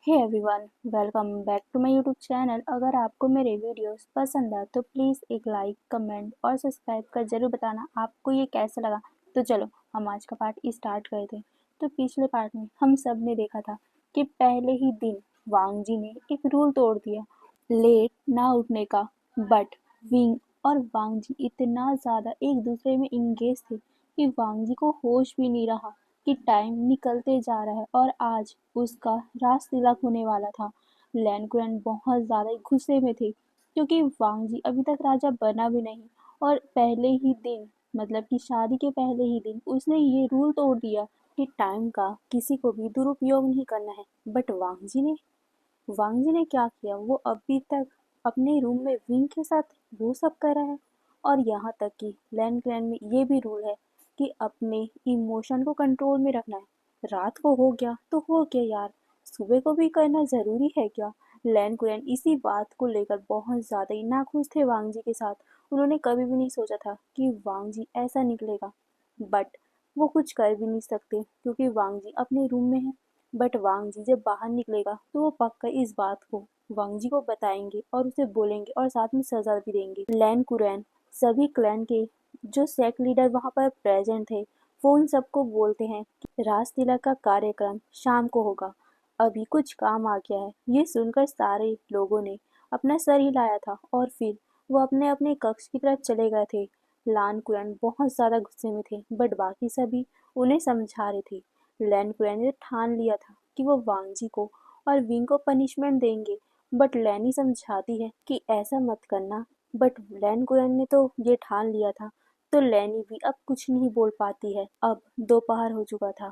Hey everyone, welcome back to my YouTube channel. अगर आपको मेरे वीडियोस पसंद आए तो प्लीज़ एक लाइक, कमेंट और सब्सक्राइब कर जरूर बताना आपको ये कैसा लगा। तो चलो हम आज का पार्ट स्टार्ट करते हैं। तो पिछले पार्ट में हम सब ने देखा था कि पहले ही दिन वांग जी ने एक रूल तोड़ दिया, लेट ना उठने का। बट विंग और वांग जी इतना ज़्यादा एक दूसरे में इंगेज थे कि वांग जी को होश भी नहीं रहा कि टाइम निकलते जा रहा है और आज उसका राज तिलक होने वाला था। लैन कुरैन बहुत ज़्यादा गुस्से में थे क्योंकि वांग जी अभी तक राजा बना भी नहीं और पहले ही दिन मतलब कि शादी के पहले ही दिन उसने ये रूल तोड़ दिया कि टाइम का किसी को भी दुरुपयोग नहीं करना है। बट वांग जी ने क्या किया, वो अभी तक अपने रूम में विंग के साथ वो सब कर रहा है। और यहाँ तक कि लैन क्लैन में ये भी रूल है कि अपने इमोशन को कंट्रोल में रखना है। रात को हो गया तो हो गया यार, सुबह को भी करना ज़रूरी है क्या। लैन क्लैन इसी बात को लेकर बहुत ज़्यादा ही नाखुश थे वांग जी के साथ। उन्होंने कभी भी नहीं सोचा था कि वांग जी ऐसा निकलेगा। बट वो कुछ कर भी नहीं सकते क्योंकि वांग जी अपने रूम में है। बट वांग जी जब बाहर निकलेगा तो वो पक्का इस बात को वांग जी को बताएंगे और उसे बोलेंगे और साथ में सजा भी देंगे। लैन कुरैन सभी क्लैन के जो सेक्ट लीडर वहाँ पर प्रेजेंट थे वो उन सबको बोलते हैं कि राज तिलक का कार्यक्रम शाम को होगा, अभी कुछ काम आ गया है। ये सुनकर सारे लोगों ने अपना सर हिलाया था और फिर वो अपने अपने कक्ष की तरफ चले गए थे। लान कुरैन बहुत ज़्यादा गुस्से में थे बट बाकी सभी उन्हें समझा रहे थे। लैन कुरैन ने ठान लिया था कि वो वांग जी को और विंग को पनिशमेंट देंगे। बट लैनी समझाती है कि ऐसा मत करना। बट लैन कुरैन ने तो ये ठान लिया था तो लैनी भी अब कुछ नहीं बोल पाती है। अब दोपहर हो चुका था।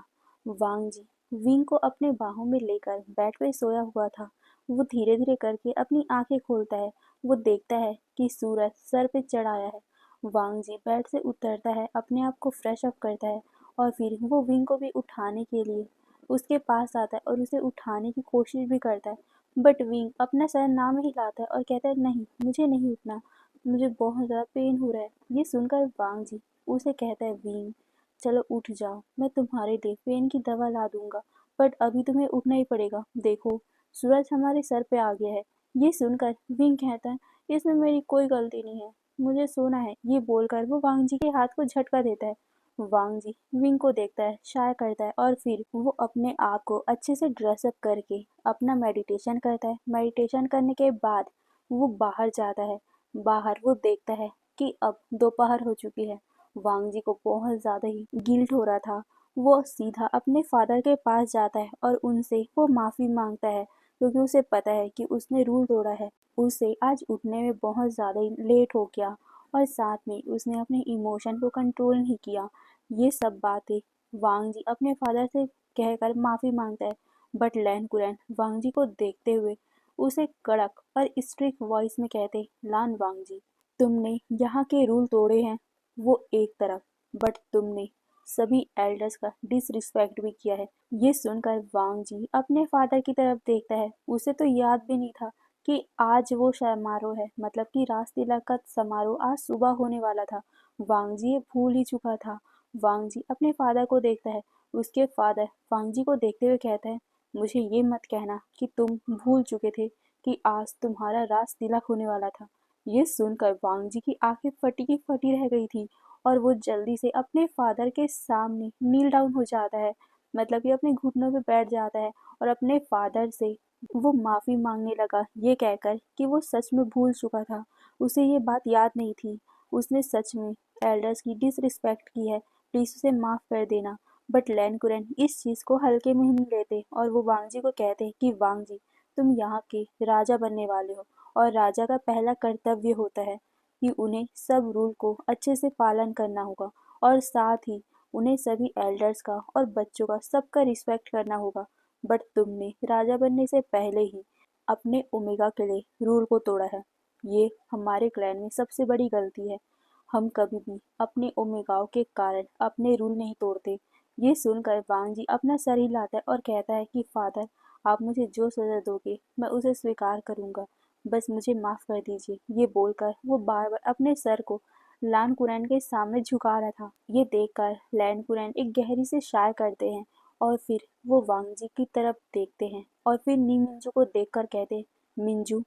वांग जी विंग को अपने बाहों में लेकर बेड पे सोया हुआ था। वो धीरे धीरे करके अपनी आंखें खोलता है। वो देखता है कि सूरज सर पे चढ़ आया है। वांग जी बेड से उतरता है, अपने आप को फ्रेश अप करता है और फिर वो विंग को भी उठाने के लिए उसके पास आता है और उसे उठाने की कोशिश भी करता है। बट विंग अपना सर ना में हिलाता है और कहता है, नहीं मुझे नहीं उठना, मुझे बहुत ज़्यादा पेन हो रहा है। ये सुनकर वांग जी उसे कहता है, विंग चलो उठ जाओ, मैं तुम्हारे लिए पेन की दवा ला दूंगा। बट अभी तुम्हें उठना ही पड़ेगा, देखो सूरज हमारे सर पे आ गया है। ये सुनकर विंग कहता है, इसमें मेरी कोई गलती नहीं है, मुझे सोना है। ये बोलकर वो वांग जी के हाथ को झटका देता है। वांग जी विंग को देखता है, शाय करता है और फिर वो अपने आप को अच्छे से ड्रेसअप करके अपना मेडिटेशन करता है। मेडिटेशन करने के बाद वो बाहर जाता है। बाहर वो देखता है कि अब दोपहर हो चुकी है। वांग जी को बहुत ज़्यादा ही गिल्ट हो रहा था। वो सीधा अपने फादर के पास जाता है और उनसे वो माफ़ी मांगता है क्योंकि उसे पता है कि उसने रूल तोड़ा है। उसे आज उठने में बहुत ज़्यादा ही लेट हो गया और साथ में उसने अपने इमोशन को कंट्रोल नहीं किया। ये सब बातें वांग जी अपने फादर से कहकर माफ़ी मांगता है। बट लैन कुरैन वांग जी को देखते हुए उसे कड़क और स्ट्रिक्ट वॉइस में कहते, लान वांग जी, तुमने यहाँ के रूल तोड़े हैं वो एक तरफ, बट तुमने सभी एल्डर्स का डिसरिस्पेक्ट भी किया है। ये सुनकर वांग जी अपने फादर की तरफ देखता है। उसे तो याद भी नहीं था कि आज वो समारोह है, मतलब कि राज तिलक का समारोह आज सुबह होने वाला था। वांग जी ये भूल ही चुका था। वांग जी अपने फादर को देखता है। उसके फादर वांग जी को देखते हुए कहते हैं, मुझे ये मत कहना कि तुम भूल चुके थे कि आज तुम्हारा राज तिलक होने वाला था। ये सुनकर वांग जी की आंखें फटी की फटी रह गई थी और वो जल्दी से अपने फादर के सामने नील डाउन हो जाता है, मतलब कि अपने घुटनों पे बैठ जाता है और अपने फादर से वो माफ़ी मांगने लगा, ये कहकर कि वो सच में भूल चुका था। उसे ये बात याद नहीं थी, उसने सच में एल्डर्स की डिसरिस्पेक्ट की है, प्लीज़ उसे माफ़ कर देना। बट लैन कुरैन इस चीज़ को हल्के में नहीं लेते और वो वांग जी को कहते हैं कि वांग जी, तुम यहाँ के राजा बनने वाले हो और राजा का पहला कर्तव्य होता है कि उन्हें सब रूल को अच्छे से पालन करना होगा और साथ ही उन्हें सभी एल्डर्स का और बच्चों का सबका रिस्पेक्ट करना होगा। बट तुमने राजा बनने से पहले ही अपने ओमेगा के लिए रूल को तोड़ा है। ये हमारे क्लैन में सबसे बड़ी गलती है। हम कभी भी अपने ओमेगाओं के कारण अपने रूल नहीं तोड़ते। ये सुनकर वांग जी अपना सर हिलाता है और कहता है कि फादर, आप मुझे जो सज़ा दोगे मैं उसे स्वीकार करूँगा, बस मुझे माफ़ कर दीजिए। ये बोलकर वो बार बार अपने सर को लैन कुरैन के सामने झुका रहा था। ये देखकर लैन कुरैन एक गहरी से शाय करते हैं और फिर वो वांग जी की तरफ देखते हैं और फिर नी मिंजू को देखकर कहते हैं, मिंजू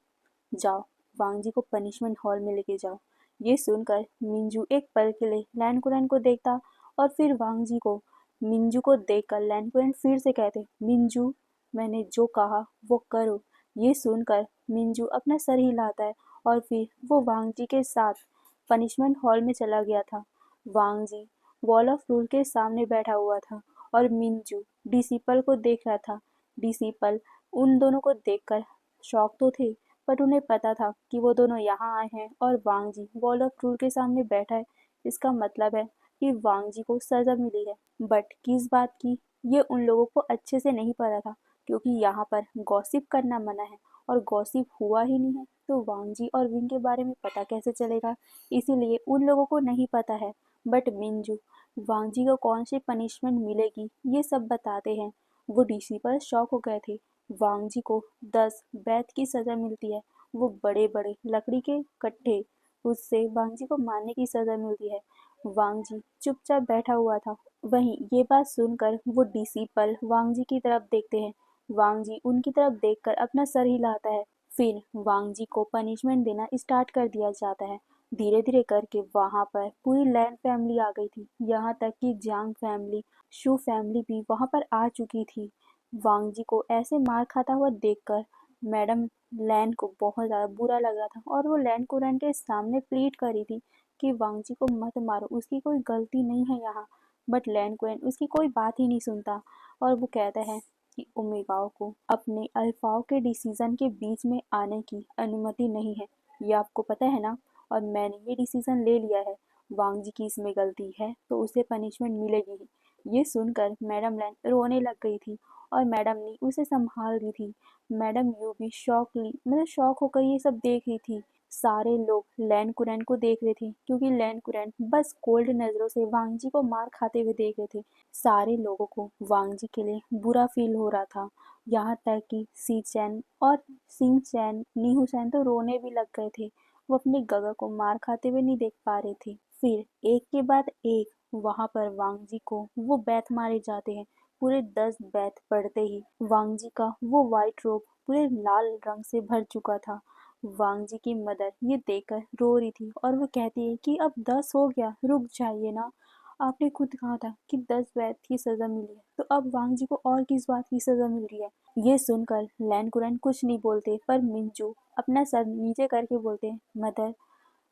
जाओ, वांग जी को पनिशमेंट हॉल में लेके जाओ। ये सुनकर मिंजू एक पल के लिए लैन कुरैन को देखता और फिर वांग जी को मिंजू को देखकर लैन कुरैन फिर से कहते, मिंजू मैंने जो कहा वो करो। ये सुनकर मिंजू अपना सर हिलाता है और फिर वो वांग जी के साथ पनिशमेंट हॉल में चला गया था। वांग जी वॉल ऑफ रूल के सामने बैठा हुआ था और मिंजू डिसिपल को देख रहा था। डिसिपल उन दोनों को देखकर शॉक तो थे, बट उन्हें पता था कि वो दोनों यहाँ आए हैं और वांग जी वॉल ऑफ रूल के सामने बैठा है। इसका मतलब है कि वांग जी को सजा मिली है, बट किस बात की ये उन लोगों को अच्छे से नहीं पता था, क्योंकि यहाँ पर गॉसिप करना मना है और गॉसिप हुआ ही नहीं है तो वांग जी और विंग के बारे में पता कैसे चलेगा। इसीलिए उन लोगों को नहीं पता है, बट मिंजू वांग जी को कौन सी पनिशमेंट मिलेगी ये सब बताते हैं। वो डीसी पर शॉक हो गए थे। वांग जी को 10 बैत की सजा मिलती है। वो बड़े बड़े लकड़ी के कट्टे उससे वांग जी को मारने की सजा मिलती है। वांग जी चुपचाप बैठा हुआ था। वहीं ये बात सुनकर वो डीसी पल वांग जी की तरफ देखते हैं। वांग जी उनकी तरफ देखकर अपना सर हिलाता है। फिर वांग जी को पनिशमेंट देना स्टार्ट कर दिया जाता है। धीरे धीरे करके वहां पर पूरी लैन फैमिली आ गई थी, यहाँ तक कि जांग फैमिली, शू फैमिली भी वहां पर आ चुकी थी। वांग जी को ऐसे मार खाता हुआ देखकर मैडम लैन को बहुत ज़्यादा बुरा लगा था और वो लैन कुरैन के सामने प्लीड करी थी कि वांग जी को मत मारो, उसकी कोई गलती नहीं है यहाँ। बट लैन कुरैन उसकी कोई बात ही नहीं सुनता और वो कहता है कि ओमेगाओ को अपने अल्फाओं के डिसीजन के बीच में आने की अनुमति नहीं है, ये आपको पता है ना। और मैंने ये डिसीजन ले लिया है, वांग जी की इसमें गलती है तो उसे पनिशमेंट मिलेगी ही। ये सुनकर मैडम लैन रोने लग गई थी और मैडम ने उसे संभाल दी थी। मैडम यू भी शौक होकर ये सब देख रही थी। सारे लोग लैन कुरैन को देख रहे थे क्योंकि लैन कुरैन बस कोल्ड नजरों से वांग जी को मार खाते हुए देख रहे थे। सारे लोगों को वांग जी के लिए बुरा फील हो रहा था, यहाँ तक कि सी चैन और सिंह चैन नीहू चैन तो रोने भी लग गए थे। वो अपने गगा को मार खाते हुए नहीं देख पा रहे थे। फिर एक के बाद एक वहां पर वांग जी को वो बैत मारे जाते हैं। पूरे 10 बैत पड़ते ही वांग जी का वो वाइट रोब पूरे लाल रंग से भर चुका था। वांग जी की मदर ये देखकर रो रही थी और वो कहती है कि अब 10 हो गया, रुक जाइए ना, आपने खुद कहा था कि 10 बैत की सजा मिली है, तो अब वांग जी को और किस बात की सजा मिल रही है। ये सुनकर लैन कुरैन कुछ नहीं बोलते, पर मिंजू अपना सर नीचे करके बोलते हैं, मदर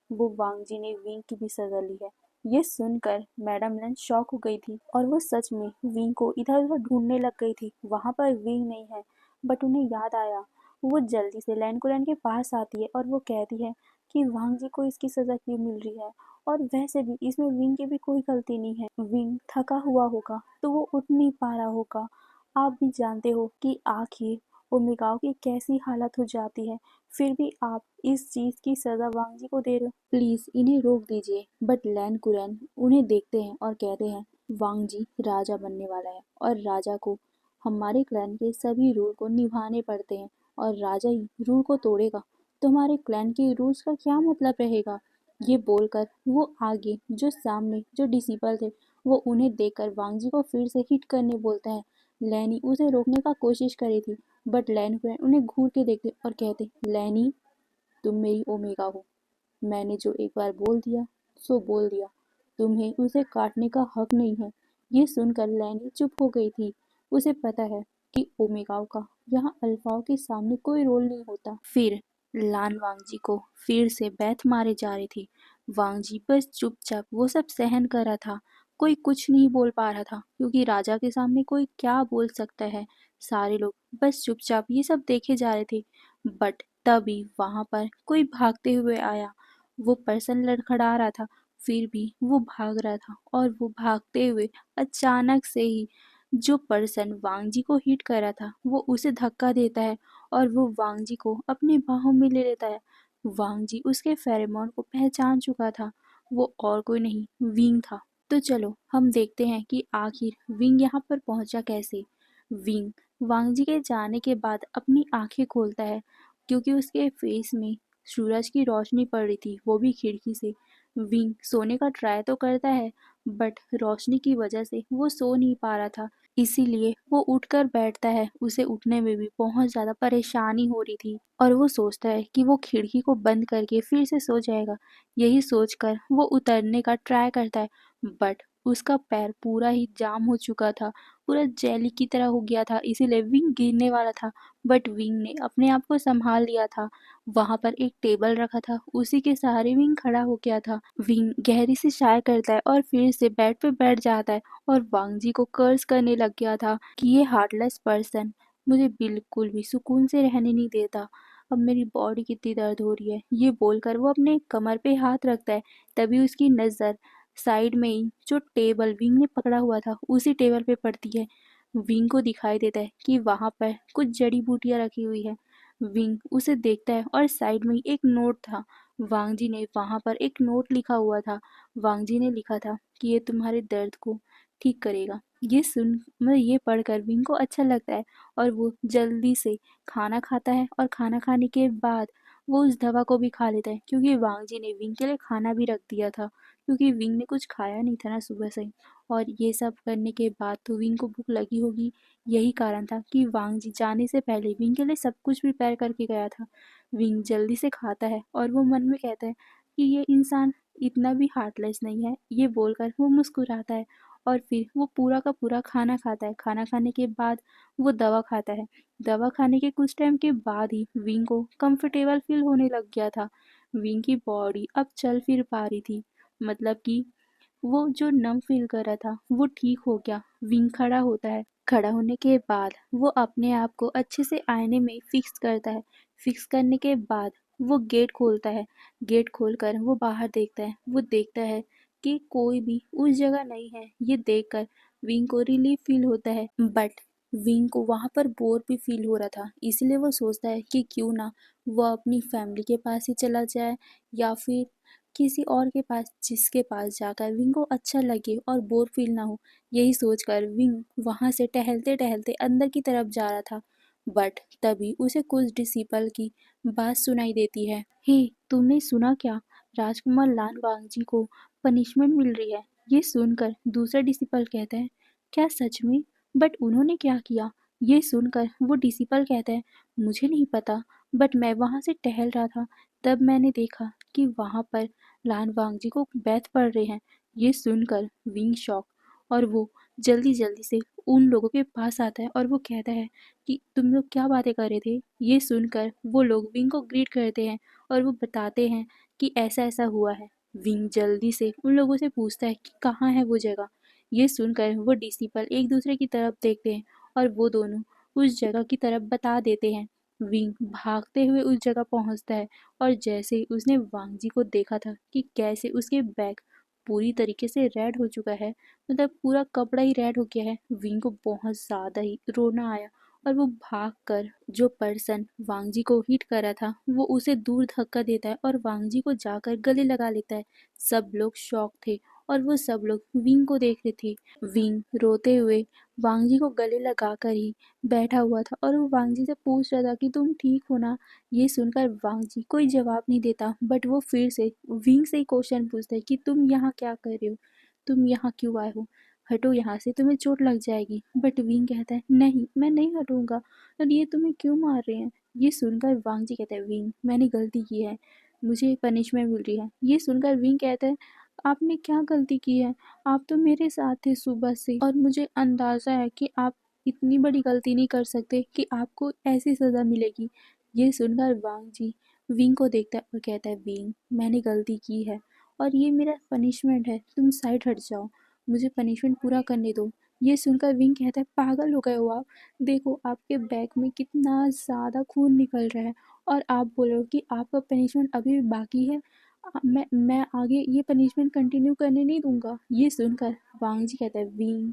वो वांग जी ने विंग की भी सजा ली है। ये सुनकर मैडम लैन शॉक हो गई थी और वो सच में विंग को इधर उधर ढूंढने लग गई थी। वहां पर विंग नहीं है, बट उन्हें याद आया। वो जल्दी से लैन कुरैन के पास आती है और वो कहती है कि वांग जी को इसकी सजा क्यों मिल रही है, और वैसे भी इसमें विंग की भी कोई गलती नहीं है। विंग थका हुआ होगा तो वो उठ नहीं पा रहा होगा। आप भी जानते हो कि आखिर ओमेगाओ की कैसी हालत हो जाती है, फिर भी आप इस चीज की सजा वांग जी को दे रहे हो, प्लीज इन्हें रोक दीजिए। बट लैन कुरैन उन्हें देखते हैं और कहते हैं, वांग जी राजा बनने वाला है और राजा को हमारे क्लैन के सभी रूल को निभाने पड़ते हैं, और राजा ही रूल को तोड़ेगा तो हमारे क्लैन के रूल्स का क्या मतलब रहेगा। ये बोलकर वो आगे जो सामने जो डिसिपल थे वो उन्हें देखकर वांग जी को फिर से हिट करने बोलता है। लैनी उसे रोकने का कोशिश करी थी, बट लैन कुरैन उन्हें घूर के देखते और कहते, लैनी तुम मेरी ओमेगा हो, मैंने जो एक बार बोल दिया सो बोल दिया, तुम्हें उसे काटने का हक नहीं है। ये सुनकर लैनी चुप हो गई थी। उसे पता है कि ओमेगाओं का यहाँ अल्फाओं के सामने कोई रोल नहीं होता। फिर लान वांगजी को फिर से बैथ मारे जा रही थी। वांगजी बस चुपचाप वो सब सहन कर रहा था। कोई कुछ नहीं बोल पा रहा था क्योंकि राजा के सामने कोई क्या बोल सकता है। सारे लोग बस चुपचाप ये सब देखे जा रहे थे। बट तभी वहां पर कोई भागते हुए आया। वो पर्सन लड़खड़ा रहा था, फिर भी वो भाग रहा था, और वो भागते हुए अचानक से ही जो पर्सन वांगजी को हिट कर रहा था वो उसे धक्का देता है और वो वांगजी को अपने बाहों में ले लेता है। वांगजी उसके फेरोमोन को पहचान चुका था, वो और कोई नहीं विंग था। तो चलो हम देखते हैं कि आखिर विंग यहाँ पर पहुंचा कैसे। विंग वांगजी के जाने के बाद अपनी आंखें खोलता है क्योंकि उसके फेस में सूरज की रोशनी पड़ रही थी, वो भी खिड़की से। विंग सोने का ट्राई तो करता है, बट रोशनी की वजह से वो सो नहीं पा रहा था। इसीलिए वो उठकर बैठता है। उसे उठने में भी बहुत ज़्यादा परेशानी हो रही थी और वो सोचता है कि वो खिड़की को बंद करके फिर से सो जाएगा। यही सोचकर वो उतरने का ट्राई करता है, बट उसका पैर पूरा ही जाम हो चुका था, पूरा जेली की तरह हो गया था। इसीलिए विंग गिरने वाला था, बट विंग ने अपने आप को संभाल लिया था। वहाँ पर एक टेबल रखा था, उसी के सहारे विंग खड़ा हो गया था। विंग गहरी सी चाय करता है और फिर से बेड पे बैठ जाता है और वांग जी को कर्ज करने लग गया था कि ये हार्टलेस पर्सन मुझे बिल्कुल भी सुकून से रहने नहीं देता। अब मेरी बॉडी कितनी दर्द हो रही है, ये बोलकर वो अपने कमर पे हाथ रखता है। तभी उसकी नज़र साइड में ही जो टेबल विंग ने पकड़ा हुआ था उसी टेबल पे पड़ती है। विंग को दिखाई देता है कि वहाँ पर कुछ जड़ी बूटियाँ रखी हुई है। विंग उसे देखता है और साइड में ही एक नोट था। वांग जी ने वहाँ पर एक नोट लिखा हुआ था। वांग जी ने लिखा था कि ये तुम्हारे दर्द को ठीक करेगा। ये सुन मतलब ये पढ़कर विंग को अच्छा लगता है और वो जल्दी से खाना खाता है और खाना खाने के बाद वो उस दवा को भी खा लेता है, क्योंकि वांग जी ने विंग के लिए खाना भी रख दिया था, क्योंकि विंग ने कुछ खाया नहीं था ना सुबह से। और ये सब करने के बाद तो विंग को भूख लगी होगी। यही कारण था कि वांग जी जाने से पहले विंग के लिए सब कुछ प्रिपेयर करके गया था। विंग जल्दी से खाता है और वो मन में कहता है कि ये इंसान इतना भी हार्टलेस नहीं है। ये बोलकर वो मुस्कुराता है और फिर वो पूरा का पूरा खाना खाता है। खाना खाने के बाद वो दवा खाता है। दवा खाने के कुछ टाइम के बाद ही विंग को कंफर्टेबल फील होने लग गया था। विंग की बॉडी अब चल फिर पा रही थी, मतलब कि वो जो नम फील कर रहा था वो ठीक हो गया। विंग खड़ा होता है। खड़ा होने के बाद वो अपने आप को अच्छे से आईने में फिक्स करता है। फिक्स करने के बाद वो गेट खोलता है। गेट खोलकर वो बाहर देखता है। वो देखता है कि कोई भी उस जगह नहीं है। ये देखकर विंग को रिलीफ फील होता है, बट विंग को वहाँ पर बोर भी फील हो रहा था। इसलिए वो सोचता है कि क्यों ना वो अपनी फैमिली के पास ही चला जाए, या फिर किसी और के पास जिसके पास जाकर विंग को अच्छा लगे और बोर फील ना हो। यही सोचकर विंग वहाँ से टहलते टहलते अंदर की तरफ जा रहा था, बट तभी उसे कुछ डिसिपल की बात सुनाई देती है। हे, तुमने सुना क्या? राजकुमार लान वांगजी को पनिशमेंट मिल रही है। ये सुनकर दूसरा डिसिपल कहता है, क्या सच में? बट उन्होंने क्या किया? ये सुनकर वो डिसिपल कहता है, मुझे नहीं पता, बट मैं वहाँ से टहल रहा था, तब मैंने देखा कि वहाँ पर लान वांगजी को बैत पड़ रहे हैं। ये सुनकर विंग शॉक और वो जल्दी जल्दी से उन लोगों के पास आता है और वो कहता है कि तुम लोग क्या बातें कर रहे थे। ये सुनकर वो लोग विंग को ग्रीट करते हैं और वो बताते हैं कि ऐसा ऐसा हुआ है। विंग जल्दी से उन लोगों से पूछता है कि कहाँ है वो जगह। ये सुनकर वो डिसिपल एक दूसरे की तरफ देखते हैं और वो दोनों उस जगह की तरफ बता देते हैं। विंग भागते हुए उस जगह पहुंचता है और जैसे ही उसने वांगजी को देखा था कि कैसे उसके बैग पूरी तरीके से रेड हो चुका है, मतलब पूरा कपड़ा ही रेड हो गया है, विंग को बहुत ज़्यादा ही रोना आया और वो भागकर जो पर्सन वांगजी को हिट करा था वो उसे दूर धक्का देता है और वांगजी को जाकर गले लगा लेता है। सब लोग शॉक थे और वो सब लोग विंग को देख रहे थे। विंग रोते हुए वांगजी को गले लगाकर ही बैठा हुआ था और वो वांगजी से पूछ रहा था कि तुम ठीक हो ना। ये सुनकर वांगजी कोई जवाब नहीं देता, बट वो फिर से विंग से ही क्वेश्चन पूछता है कि तुम यहाँ क्या कर रहे हो, तुम यहाँ क्यों आए हो, हटो यहाँ से, तुम्हें चोट लग जाएगी। बट विंग कहता है नहीं, मैं नहीं हटूंगा, और ये तुम्हें क्यों मार रहे हैं। ये सुनकर वांगजी कहता है विंग, मैंने गलती की है, मुझे पनिशमेंट मिल रही है। ये सुनकर विंग कहता है आपने क्या गलती की है, आप तो मेरे साथ थे सुबह से और मुझे अंदाज़ा है कि आप इतनी बड़ी गलती नहीं कर सकते कि आपको ऐसी सज़ा मिलेगी। ये सुनकर वांग जी विंग को देखता है और कहता है विंग, मैंने गलती की है और ये मेरा पनिशमेंट है, तुम साइड हट जाओ, मुझे पनिशमेंट पूरा करने दो। ये सुनकर विंग कहता है पागल हो गए हो आप, देखो आपके बैग में कितना ज़्यादा खून निकल रहा है और आप बोल रहे हो कि आपका पनिशमेंट अभी भी बाकी है। मैं आगे ये पनिशमेंट कंटिन्यू करने नहीं दूंगा। ये सुनकर वांग जी कहता है विंग,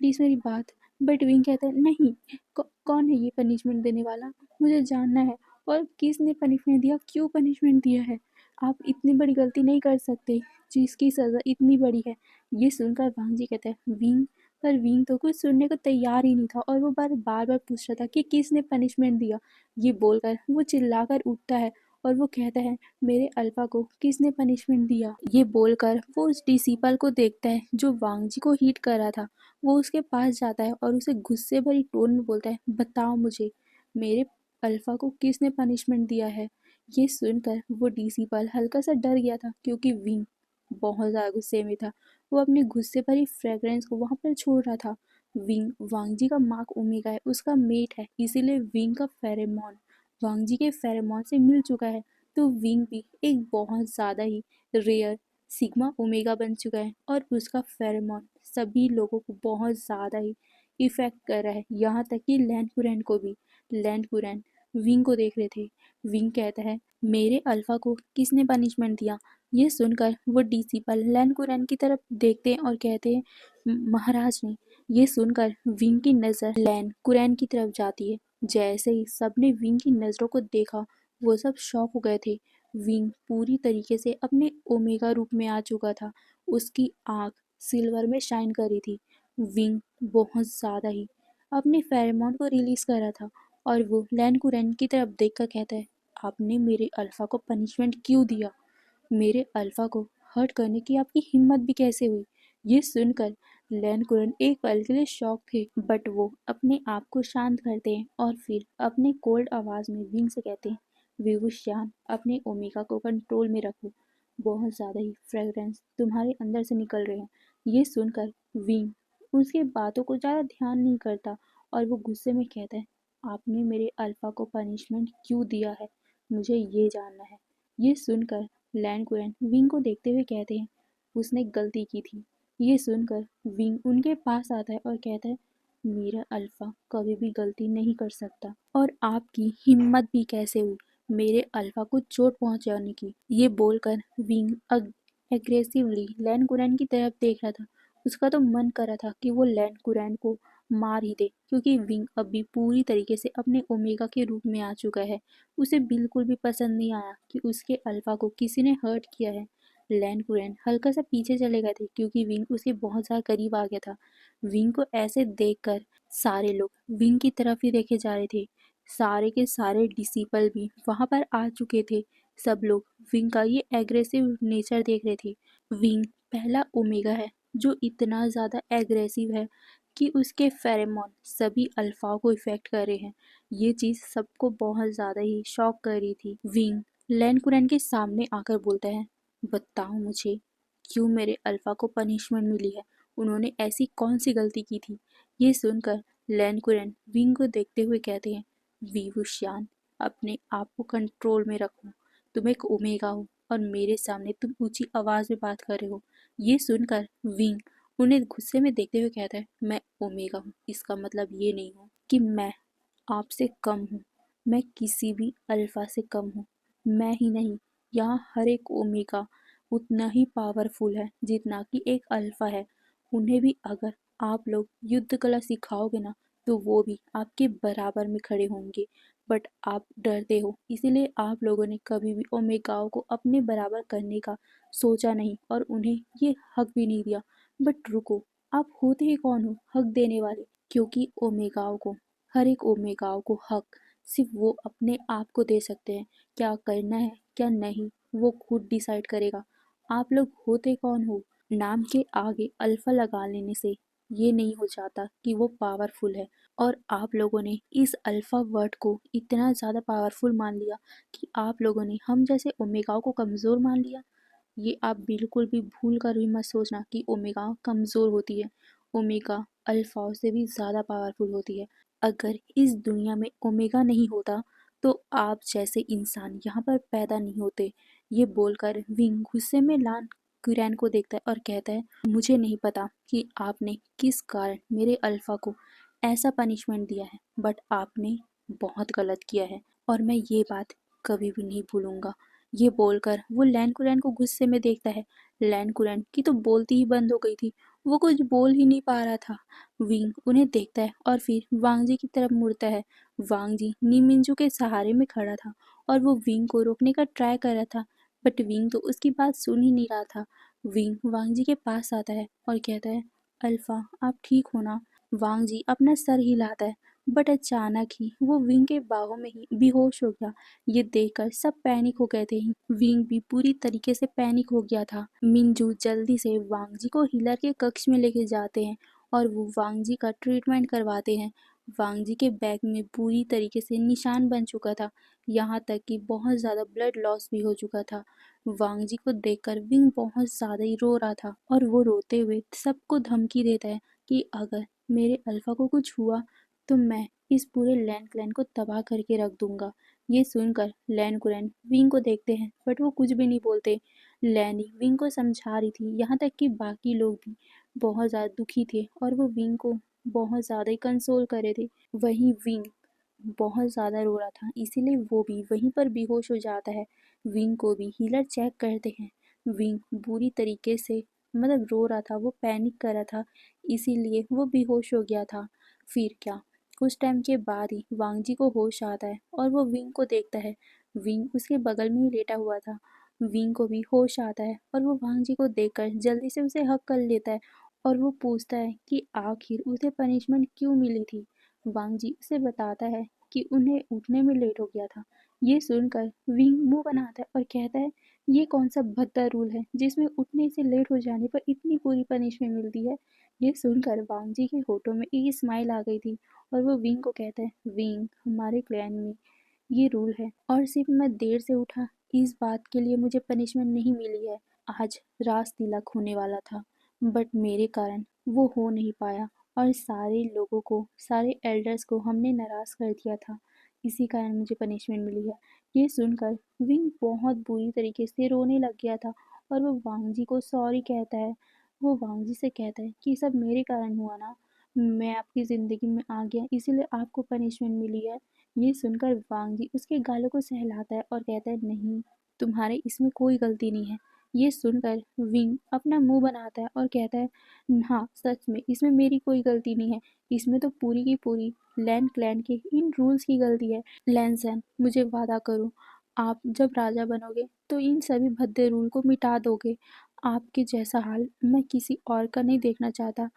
प्लीज़ मेरी बात। बट विंग कहता है नहीं, कौन है ये पनिशमेंट देने वाला, मुझे जानना है, और किसने पनिशमेंट दिया, क्यों पनिशमेंट दिया है। आप इतनी बड़ी गलती नहीं कर सकते जिसकी सज़ा इतनी बड़ी है। ये सुनकर वांग जी कहता है विंग, पर विंग तो कुछ सुनने को तैयार ही नहीं था और वो बार बार पूछ रहा था कि किसने पनिशमेंट दिया। ये बोलकर वो चिल्लाकर उठता है और वो कहता है मेरे अल्फा को किसने पनिशमेंट दिया। ये बोलकर वो उस डिसिपल को देखता है जो वांगजी को हीट कर रहा था। वो उसके पास जाता है और उसे गुस्से भरी टोन में बोलता है बताओ मुझे मेरे अल्फा को किसने पनिशमेंट दिया है। ये सुनकर वो डिसिपल हल्का सा डर गया था क्योंकि विंग बहुत ज़्यादा गुस्से में था। वो अपने गुस्से भरी फ्रेग्रेंस को वहाँ पर छोड़ रहा था। विंग वांगजी का मार्क ओमेगा है, उसका मेट है, इसीलिए विंग का फेरेमोन वांगजी के फेरेमोन से मिल चुका है। तो विंग भी एक बहुत ज़्यादा ही रेयर सिग्मा ओमेगा बन चुका है और उसका फेरेमोन सभी लोगों को बहुत ज़्यादा ही इफ़ेक्ट कर रहा है, यहाँ तक कि लैंड कुरैन को भी। लैंड कुरैन विंग को देख रहे थे। विंग कहता है मेरे अल्फा को किसने पनिशमेंट दिया। ये सुनकर वो डिसिपल लैंड कुरैन की तरफ देखते हैं और कहते हैं महाराज ने। ये सुनकर विंग की नज़र लैंड कुरैन की तरफ जाती है। जैसे ही सबने विंग की नज़रों को देखा वो सब शॉक हो गए थे। विंग पूरी तरीके से अपने ओमेगा रूप में आ चुका था। उसकी आँख सिल्वर में शाइन कर रही थी। विंग बहुत ज़्यादा ही अपने फेरोमोन को रिलीज कर रहा था और वो लैंड कुरैन की तरफ देखकर कहता है आपने मेरे अल्फा को पनिशमेंट क्यों दिया। मेरे अल्फा को हर्ट करने की आपकी हिम्मत भी कैसे हुई। ये सुनकर लैंड कुरैन एक पल के लिए शॉक थे, बट वो अपने आप को शांत करते हैं और फिर अपने कोल्ड आवाज़ में विंग से कहते हैं विवुशियान अपने ओमेगा को कंट्रोल में रखो। बहुत ज़्यादा ही फ्रेग्रेंस तुम्हारे अंदर से निकल रहे हैं। ये सुनकर विंग उसकी बातों को ज़्यादा ध्यान नहीं करता और वो गुस्से में कहता है आपने मेरे अल्फा को पनिशमेंट क्यों दिया है, मुझे ये जानना है। ये सुनकर लैंड कुरैन विंग को देखते हुए कहते हैं उसने गलती की थी। ये सुनकर विंग उनके पास आता है और कहता है मेरा अल्फा कभी भी गलती नहीं कर सकता और आपकी हिम्मत भी कैसे हुई मेरे अल्फा को चोट पहुंचाने की। ये बोलकर विंग एग्रेसिवली लैंड कुरैन की तरफ देख रहा था। उसका तो मन कर रहा था कि वो लैंड कुरैन को मार ही दे क्योंकि विंग अभी पूरी तरीके से अपने ओमेगा के रूप में आ चुका है। उसे बिल्कुल भी पसंद नहीं आया कि उसके अल्फा को किसी ने हर्ट किया है। लैंड कुरैन हल्का सा पीछे चले गए थे क्योंकि विंग उसके बहुत ज़्यादा करीब आ गया था। विंग को ऐसे देखकर सारे लोग विंग की तरफ ही देखे जा रहे थे। सारे के सारे डिसिपल भी वहाँ पर आ चुके थे। सब लोग विंग का ये एग्रेसिव नेचर देख रहे थे। विंग पहला ओमेगा है जो इतना ज़्यादा एग्रेसिव है कि उसके फेरेमोन सभी अल्फाओं को इफेक्ट कर रहे हैं। ये चीज़ सबको बहुत ज़्यादा ही शॉक कर रही थी। विंग लैंड कुरैन के सामने आकर बोलता है बताओ मुझे क्यों मेरे अल्फा को पनिशमेंट मिली है, उन्होंने ऐसी कौन सी गलती की थी। ये सुनकर लैंड कुरैन विंग को देखते हुए कहते हैं वीवुशियान अपने आप को कंट्रोल में रखो, तुम एक ओमेगा हो और मेरे सामने तुम ऊंची आवाज़ में बात कर रहे हो। ये सुनकर विंग उन्हें गुस्से में देखते हुए कहता है मैं ओमेगा हूँ, इसका मतलब ये नहीं हो कि मैं आपसे कम हूँ। मैं किसी भी अल्फा से कम हूँ। मैं ही नहीं, यहाँ हर एक ओमेगा उतना ही पावरफुल है जितना कि एक अल्फा है। उन्हें भी अगर आप लोग युद्ध कला सिखाओगे ना तो वो भी आपके बराबर में खड़े होंगे। बट आप डरते हो इसीलिए आप लोगों ने कभी भी ओमेगाओं को अपने बराबर करने का सोचा नहीं और उन्हें ये हक भी नहीं दिया। बट रुको, आप होते ही कौन हो हक देने वाले। क्योंकि ओमेगाओं को हर एक ओमेगाओं को हक सिर्फ वो अपने आप को दे सकते हैं। क्या करना है क्या नहीं वो खुद डिसाइड करेगा। आप लोग होते कौन हो। नाम के आगे अल्फा लगा लेने से ये नहीं हो जाता कि वो पावरफुल है और आप लोगों ने इस अल्फा वर्ड को इतना ज़्यादा पावरफुल मान लिया कि आप लोगों ने हम जैसे ओमेगाओं को कमज़ोर मान लिया। ये आप बिल्कुल भी भूल कर भी मत सोचना कि ओमेगा कमज़ोर होती है। ओमेगा अल्फाओं से भी ज़्यादा पावरफुल होती है। अगर इस दुनिया में ओमेगा नहीं होता तो आप जैसे इंसान यहाँ पर पैदा नहीं होते। ये बोलकर विंग गुस्से में लान कुरैन को देखता है और कहता है मुझे नहीं पता कि आपने किस कारण मेरे अल्फा को ऐसा पनिशमेंट दिया है, बट आपने बहुत गलत किया है और मैं ये बात कभी भी नहीं भूलूंगा। ये बोलकर वो लैंड कुरैन को गुस्से में देखता है। लैंड कुरैन की तो बोलती ही बंद हो गई थी, वो कुछ बोल ही नहीं पा रहा था। विंग उन्हें देखता है और फिर वांगजी की तरफ मुड़ता है। वांगजी नीमिंजू के सहारे में खड़ा था और वो विंग को रोकने का ट्राई कर रहा था, बट विंग तो उसकी बात सुन ही नहीं रहा था। विंग वांगजी के पास आता है और कहता है अल्फा आप ठीक हो ना। वांगजी अपना सर हिलाता है। बट अचानक ही वो विंग के बाहों में ही बेहोश हो गया। ये देखकर सब पैनिक हो गए थे। विंग भी पूरी तरीके से पैनिक हो गया था। मिंजू जल्दी से वांग जी को हीलर के कक्ष में लेके जाते हैं और वो वांग जी का ट्रीटमेंट करवाते हैं। वांग जी के बैक में पूरी तरीके से निशान बन चुका था, यहाँ तक कि बहुत ज़्यादा ब्लड लॉस भी हो चुका था। वांग जी को देखकर विंग बहुत ज़्यादा ही रो रहा था और वो रोते हुए सबको धमकी देता है कि अगर मेरे अल्फा को कुछ हुआ तो मैं इस पूरे लैन क्लैन को तबाह करके रख दूंगा। ये सुनकर लैन कुरैन विंग को देखते हैं बट वो कुछ भी नहीं बोलते। लैनी विंग को समझा रही थी, यहाँ तक कि बाकी लोग भी बहुत ज़्यादा दुखी थे और वो विंग को बहुत ज़्यादा ही कंसोल कर रहे थे। वहीं विंग बहुत ज़्यादा रो रहा था, इसीलिए वो भी वहीं पर बेहोश हो जाता है। विंग को भी हीलर चेक करते हैं। विंग बुरी तरीके से रो रहा था, वो पैनिक कर रहा था, इसीलिए वो बेहोश हो गया था। फिर क्या, कुछ टाइम के बाद ही वांग जी को होश आता है और वो विंग को देखता है। विंग उसके बगल में ही लेटा हुआ था। विंग को भी होश आता है और वो वांग जी को देखकर जल्दी से उसे हक कर लेता है और वो पूछता है कि आखिर उसे पनिशमेंट क्यों मिली थी। वांग जी उसे बताता है कि उन्हें उठने में लेट हो गया था। ये सुनकर विंग मुंह बनाता है और कहता है, ये कौन सा भद्दा रूल है जिसमें उठने से लेट हो जाने पर इतनी पूरी पनिशमेंट मिलती है। ये सुनकर वांग जी के होठों में एक स्माइल आ गई थी और वो विंग को कहता है, विंग हमारे क्लैन में ये रूल है और सिर्फ मैं देर से उठा इस बात के लिए मुझे पनिशमेंट नहीं मिली है। आज रास तिलक होने वाला था बट मेरे कारण वो हो नहीं पाया और सारे लोगों को, सारे एल्डर्स को हमने नाराज कर दिया था, इसी कारण मुझे पनिशमेंट मिली है। ये सुनकर विंग बहुत बुरी तरीके से रोने लग गया था और वो वांग जी को सॉरी कहता है। वो वांग जी से कहता है कि सब मेरे कारण हुआ ना, मैं आपकी ज़िंदगी में आ गया इसीलिए आपको पनिशमेंट मिली है। ये सुनकर वांग जी उसके गालों को सहलाता है और कहता है, नहीं, तुम्हारे इसमें कोई गलती नहीं है। ये सुनकर विंग अपना मुंह बनाता है और कहता है, हाँ सच में इसमें मेरी कोई गलती नहीं है, इसमें तो पूरी की पूरी लैन क्लैन के इन रूल्स की गलती है। लैनसेन, मुझे वादा करो, आप जब राजा बनोगे तो इन सभी भद्दे रूल को मिटा दोगे। आपके जैसा हाल मैं किसी और का नहीं देखना चाहता।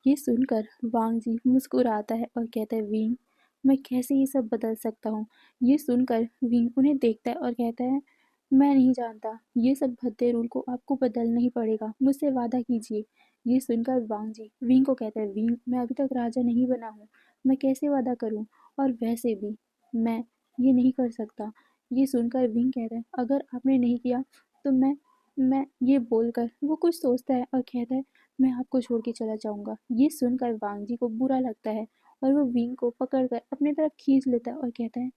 ये सुनकर वांग जी मुस्कुराता है और कहता है, विंग, मैं कैसे ये सब बदल सकता हूँ। ये सुनकर विंग उन्हें देखता है और कहता है, मैं नहीं जानता, ये सब भद्दे रूल को आपको बदलना ही पड़ेगा, मुझसे वादा कीजिए। ये सुनकर वांग जी विंग को कहता है, विंग, मैं अभी तक राजा नहीं बना हूँ, मैं कैसे वादा करूँ, और वैसे भी मैं ये नहीं कर सकता। ये सुनकर विंग कहता है, अगर आपने नहीं किया तो मैं ये बोलकर वो कुछ सोचता है और कहता है, मैं आपको छोड़ के चला जाऊंगा। ये सुनकर वांग जी को बुरा लगता है और वो विंग को पकड़कर अपनी तरफ खींच लेता है और कहता है,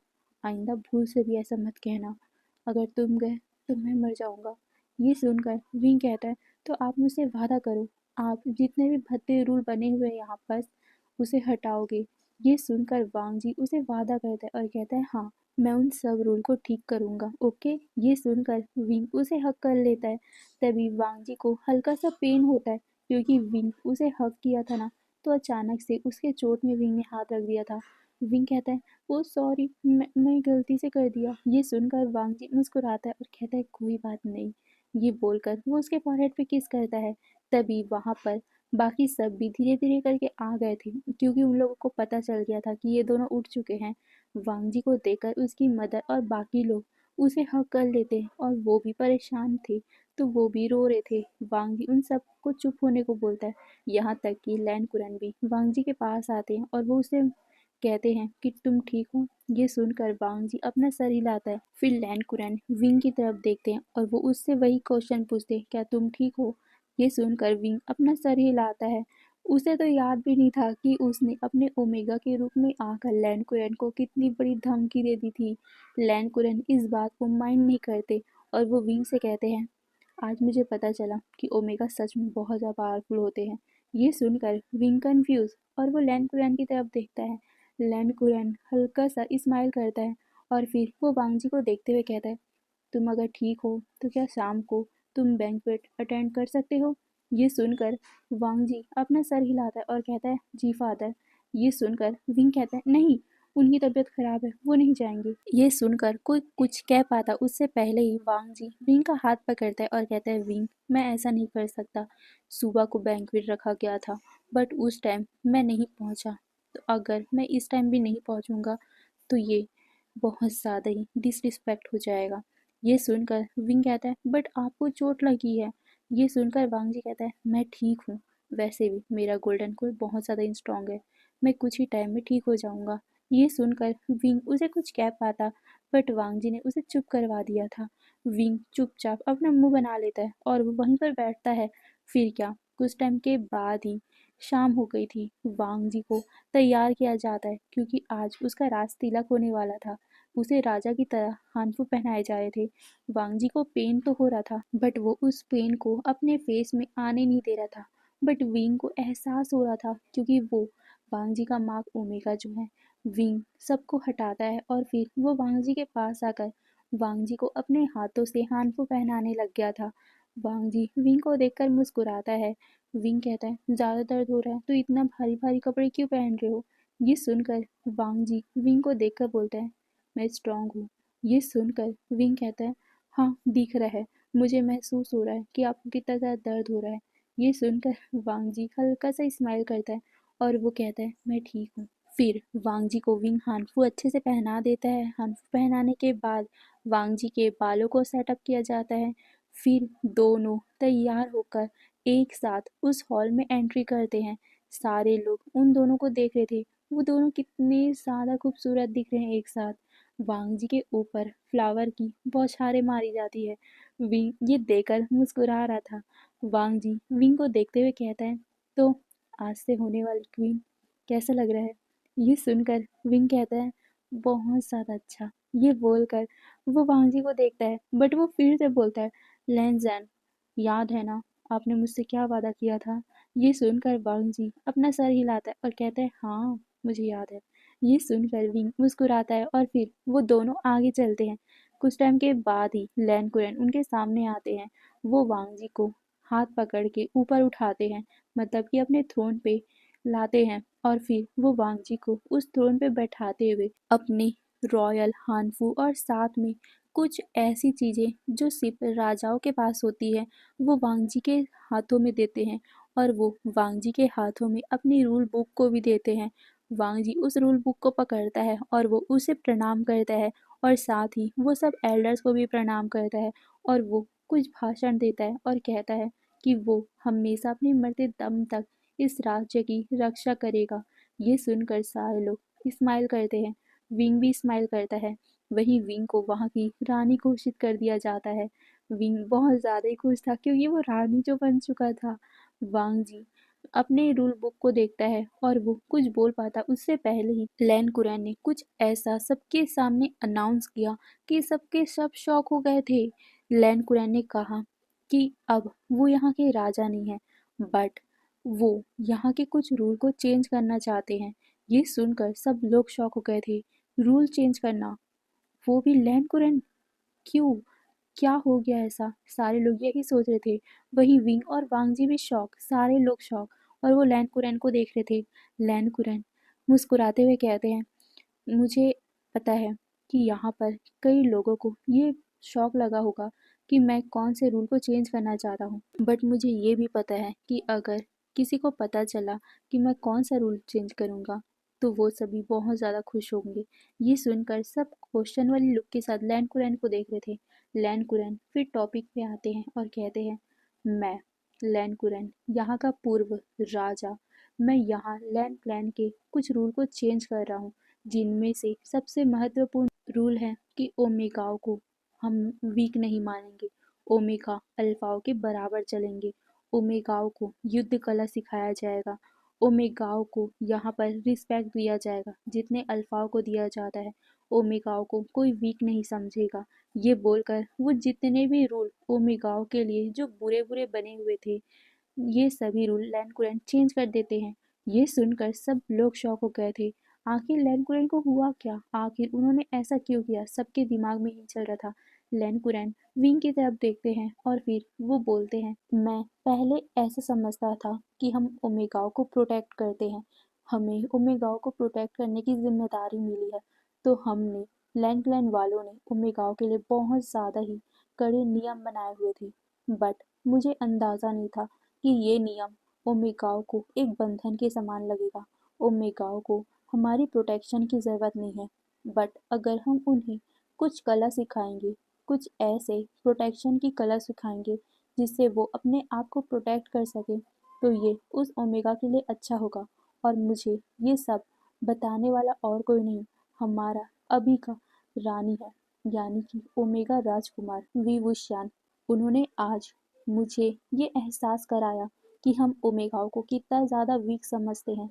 आइंदा भूल से भी ऐसा मत कहना, अगर तुम गए तो मैं मर जाऊंगा। ये सुनकर विंग कहता है, तो आप मुझसे वादा करो, आप जितने भी भद्दे रूल बने हुए हैं यहाँ पर उसे हटाओगे। ये सुनकर वांग जी उसे वादा करता है और कहता है, हाँ, मैं उन सब रूल को ठीक करूंगा, ओके। ये सुनकर विंग उसे हक कर लेता है। तभी वांग जी को हल्का सा पेन होता है क्योंकि विंग उसे हक किया था ना, तो अचानक से उसके चोट में विंग ने हाथ रख दिया था। विंग कहता है, ओ सॉरी, मैं गलती से कर दिया। ये सुनकर वांग जी मुस्कुराता है और कहता है, कोई बात नहीं। ये बोलकर वो उसके फॉरहेड पे किस करता है। तभी वहाँ पर बाकी सब भी धीरे धीरे करके आ गए थे क्योंकि उन लोगों को पता चल गया था कि ये दोनों उठ चुके हैं। वांग जी को देखकर उसकी मदर और बाकी लोग उसे हक कर लेते और वो भी परेशान थे, तो वो भी रो रहे थे। वांग जी उन सबको चुप होने को बोलता है। यहाँ तक कि लैन कुरैन भी वांग जी के पास आते हैं और वो उसे कहते हैं कि तुम ठीक हो। ये सुनकर वांग जी अपना सर हिलाता है। फिर लैन कुरैन विंग की तरफ देखते हैं और वो उससे वही क्वेश्चन पूछते हैं, क्या तुम ठीक हो। ये सुनकर विंग अपना सर हिलाता है। उसे तो याद भी नहीं था कि उसने अपने ओमेगा के रूप में आकर लैन कुरैन को कितनी बड़ी धमकी दे दी थी। लैन कुरैन इस बात को माइंड नहीं करते और वो विंग से कहते हैं, आज मुझे पता चला कि ओमेगा सच में बहुत ज़्यादा पावरफुल होते हैं। ये सुनकर विंग कंफ्यूज और वो लैन कुरैन की तरफ देखता है। लैन कुरैन हल्का सा स्माइल करता है और फिर वो वांग जी को देखते हुए कहता है, तुम अगर ठीक हो तो क्या शाम को तुम बैंक्वेट अटेंड कर सकते हो। ये सुनकर वांग जी अपना सर हिलाता है और कहता है, जी फादर। ये सुनकर विंग कहता है, नहीं, उनकी तबीयत खराब है, वो नहीं जाएंगे। ये सुनकर कोई कुछ कह पाता उससे पहले ही वांग जी विंग का हाथ पकड़ता है और कहता है, विंग, मैं ऐसा नहीं कर सकता। सुबह को बैंक्वेट रखा गया था बट उस टाइम मैं नहीं पहुंचा तो अगर मैं इस टाइम भी नहीं पहुंचूंगा तो ये बहुत ज़्यादा ही डिसरिस्पेक्ट हो जाएगा। ये सुनकर विंग कहता है बट आपको चोट लगी है। ये सुनकर वांग जी कहता है मैं ठीक हूँ, वैसे भी मेरा गोल्डन कोई बहुत ज़्यादा स्ट्रांग है, मैं कुछ ही टाइम में ठीक हो जाऊंगा। ये सुनकर विंग उसे कुछ कह पाता बट वांग जी ने उसे चुप करवा दिया था। विंग चुपचाप अपना मुंह बना लेता है और वो वहीं पर बैठता है। फिर क्या, कुछ टाइम के बाद ही शाम हो गई थी। वांग जी को तैयार किया जाता है क्योंकि आज उसका राज तिलक होने वाला था। उसे राजा की तरह हानफू पहनाए जा रहे थे। वांग जी को पेन तो हो रहा था बट वो उस पेन को अपने फेस में आने नहीं दे रहा था। बट विंग को एहसास हो रहा था क्योंकि वो वांग जी का मार्क ओमेगा जो है। विंग सबको हटाता है और फिर वो वांग जी के पास आकर वांग जी को अपने हाथों से हानफू पहनाने लग गया था। वांग जी विंग को देखकर मुस्कुराता है। विंग कहता है ज़्यादा दर्द हो रहा है तो इतना भारी भारी कपड़े क्यों पहन रहे हो। ये सुनकर वांग जी विंग को देखकर बोलता है मैं स्ट्रांग हूँ। ये सुनकर विंग कहता है हाँ दिख रहा है, मुझे महसूस हो रहा है कि आपको कितना ज़्यादा दर्द हो रहा है। ये सुनकर वांग जी हल्का सा स्माइल करता है और वो कहता है मैं ठीक हूँ। फिर वांग जी को विंग हानफू अच्छे से पहना देता है। हानफू पहनाने के बाद वांग जी के बालों को सेटअप किया जाता है। फिर दोनों तैयार होकर एक साथ उस हॉल में एंट्री करते हैं। सारे लोग उन दोनों को देख रहे थे, वो दोनों कितने ज़्यादा खूबसूरत दिख रहे हैं एक साथ। वांग जी के ऊपर फ्लावर की बौछारें मारी जाती है। विंग ये देखकर मुस्कुरा रहा था। वांग जी विंग को देखते हुए कहता है तो आज से होने वाली क्वीन कैसा लग रहा है। ये सुनकर विंग कहता है बहुत ज़्यादा अच्छा। ये बोलकर वो वांग जी को देखता है बट वो फिर से बोलता है लैंजैन, याद है ना आपने मुझसे क्या वादा किया था। ये सुनकर वांग जी अपना सर हिलाता है और कहता है हाँ मुझे याद है। ये सुनकर विंग मुस्कुराता है और फिर वो दोनों आगे चलते हैं। कुछ टाइम के बाद ही लैन कुरैन उनके सामने आते हैं। वो वांग जी को हाथ पकड़ के ऊपर उठाते हैं, मतलब कि अपने थ्रोन पे लाते हैं और फिर वो वांग जी को उस थ्रोन पे बैठाते हुए अपने रॉयल हानफू और साथ में कुछ ऐसी चीज़ें जो सिर्फ राजाओं के पास होती है वो वांग जी के हाथों में देते हैं और वो वांग जी के हाथों में अपनी रूल बुक को भी देते हैं। वांग जी उस रूल बुक को पकड़ता है और वो उसे प्रणाम करता है और साथ ही वो सब एल्डर्स को भी प्रणाम करता है और वो कुछ भाषण देता है और कहता है कि वो हमेशा अपने मरते दम तक इस राज्य की रक्षा करेगा। ये सुनकर सारे लोग स्माइल करते हैं। विंग भी स्माइल करता है। वहीं विंग को वहाँ की रानी घोषित कर दिया जाता है। विंग बहुत ज़्यादा ही खुश था क्योंकि वो रानी जो बन चुका था। वांग जी अपने रूल बुक को देखता है और वो कुछ बोल पाता उससे पहले ही लैन कुरैन ने कुछ ऐसा सबके सामने अनाउंस किया कि सबके सब शॉक हो गए थे। लैन कुरैन ने कहा कि अब वो यहाँ के राजा नहीं है बट वो यहाँ के कुछ रूल को चेंज करना चाहते हैं। ये सुनकर सब लोग शॉक हो गए थे। रूल चेंज करना, वो भी लैन कुरैन, क्यों, क्या हो गया ऐसा, सारे लोग यही सोच रहे थे। वहीं विंग और वांग जी भी शॉक, सारे लोग शॉक और वो लैन कुरैन को देख रहे थे। लैन कुरैन मुस्कुराते हुए कहते हैं मुझे पता है कि यहाँ पर कई लोगों को ये शौक लगा होगा कि मैं कौन से रूल को चेंज करना चाहता हूँ बट मुझे ये भी पता है कि अगर किसी को पता चला कि मैं कौन सा रूल चेंज करूँगा तो वो सभी बहुत ज़्यादा खुश होंगे। ये सुनकर सब क्वेश्चन वाली लुक के साथ लैन कुरैन को देख रहे थे। लैन कुरैन फिर टॉपिक पे आते हैं और कहते हैं मैं लैन कुरैन यहाँ का पूर्व राजा, मैं यहाँ लैन क्लैन के कुछ रूल को चेंज कर रहा हूँ जिनमें से सबसे महत्वपूर्ण रूल है कि ओमेगाओं को हम वीक नहीं मानेंगे। ओमेगा अल्फाओं के बराबर चलेंगे। ओमेगाओं को युद्ध कला सिखाया जाएगा। ओमेगाओं को यहाँ पर रिस्पेक्ट दिया जाएगा जितने अल्फाओं को दिया जाता है। ओमेगाओं को कोई वीक नहीं समझेगा। ये बोलकर वो जितने भी रूल ओमेगाओं के लिए जो बुरे बुरे बने हुए थे ये सभी रूल लैन कुरैन चेंज कर देते हैं। ये सुनकर सब लोग शॉक हो गए थे। आखिर लैन कुरैन को हुआ क्या, आखिर उन्होंने ऐसा क्यों किया, सबके दिमाग में ही चल रहा था। लैन कुरैन विंग की तरफ देखते हैं और फिर वो बोलते हैं मैं पहले ऐसा समझता था कि हम ओमेगाओं को प्रोटेक्ट करते हैं, हमें ओमेगाओं को प्रोटेक्ट करने की जिम्मेदारी मिली है, तो हमने लैन क्लैन वालों ने ओमेगाओं के लिए बहुत ज़्यादा ही कड़े नियम बनाए हुए थे। बट मुझे अंदाज़ा नहीं था कि ये नियम ओमेगाओं को एक बंधन के समान लगेगा ओमेगाओं को हमारी प्रोटेक्शन की ज़रूरत नहीं है, बट अगर हम उन्हें कुछ कला सिखाएंगे, कुछ ऐसे प्रोटेक्शन की कला सिखाएंगे जिससे वो अपने आप को प्रोटेक्ट कर सके, तो ये उस ओमेगा के लिए अच्छा होगा। और मुझे ये सब बताने वाला और कोई नहीं, हमारा अभी का रानी है, यानी कि ओमेगा राजकुमार विवुशियान। उन्होंने आज मुझे ये एहसास कराया कि हम ओमेगाओं को कितना ज़्यादा वीक समझते हैं।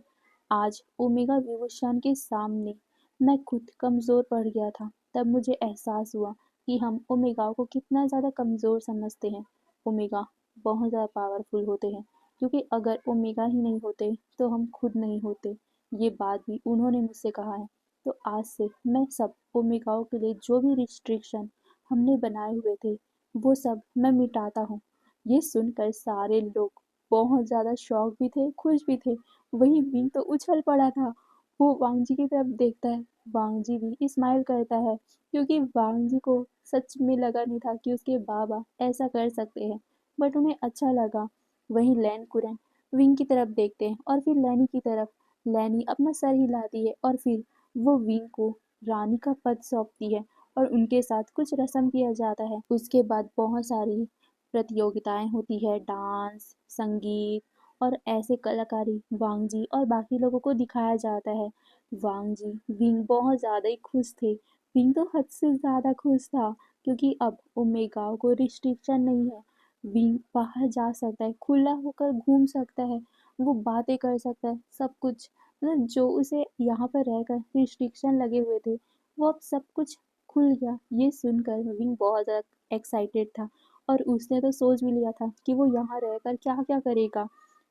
आज ओमेगा विवुशियान के सामने मैं खुद कमज़ोर पड़ गया था। तब मुझे एहसास हुआ कि हम ओमेगाओं को कितना ज़्यादा कमज़ोर समझते हैं। ओमेगा बहुत ज़्यादा पावरफुल होते हैं, क्योंकि अगर ओमेगा ही नहीं होते तो हम खुद नहीं होते। ये बात भी उन्होंने मुझसे कहा है। तो आज से मैं सब ओमेगाओं के लिए जो भी रिस्ट्रिक्शन हमने बनाए हुए थे, वो सब मैं मिटाता हूँ। ये सुनकर सारे लोग बहुत ज़्यादा शॉक भी थे, खुश भी थे। वहीं विंग तो उछल पड़ा था। वो वांग जी की तरफ देखता है, वांग जी भी स्माइल करता है, क्योंकि वांग जी को सच में लगा नहीं था कि उसके बाबा ऐसा कर सकते हैं, बट उन्हें अच्छा लगा। वहीं लैन कुरन विंग की तरफ देखते हैं और फिर लैनी की तरफ। लैनी अपना सर हिलाती है और फिर वो विंग को रानी का पद सौंपती है और उनके साथ कुछ रस्म किया जाता है। उसके बाद बहुत सारी प्रतियोगिताएं होती है, डांस, संगीत और ऐसे कलाकारी वांग जी और बाकी लोगों को दिखाया जाता है। वांग जी विंग बहुत ज़्यादा ही खुश थे। विंग तो हद से ज़्यादा खुश था, क्योंकि अब ओमेगाओं को रिस्ट्रिक्शन नहीं है। विंग बाहर जा सकता है, खुला होकर घूम सकता है, वो बातें कर सकता है, सब कुछ। मतलब जो उसे यहाँ पर रहकर रिस्ट्रिक्शन लगे हुए थे, वो अब सब कुछ खुल गया। ये सुनकर विंग बहुत ज़्यादा एक्साइटेड था और उसने तो सोच भी लिया था कि वो यहाँ रहकर क्या क्या करेगा।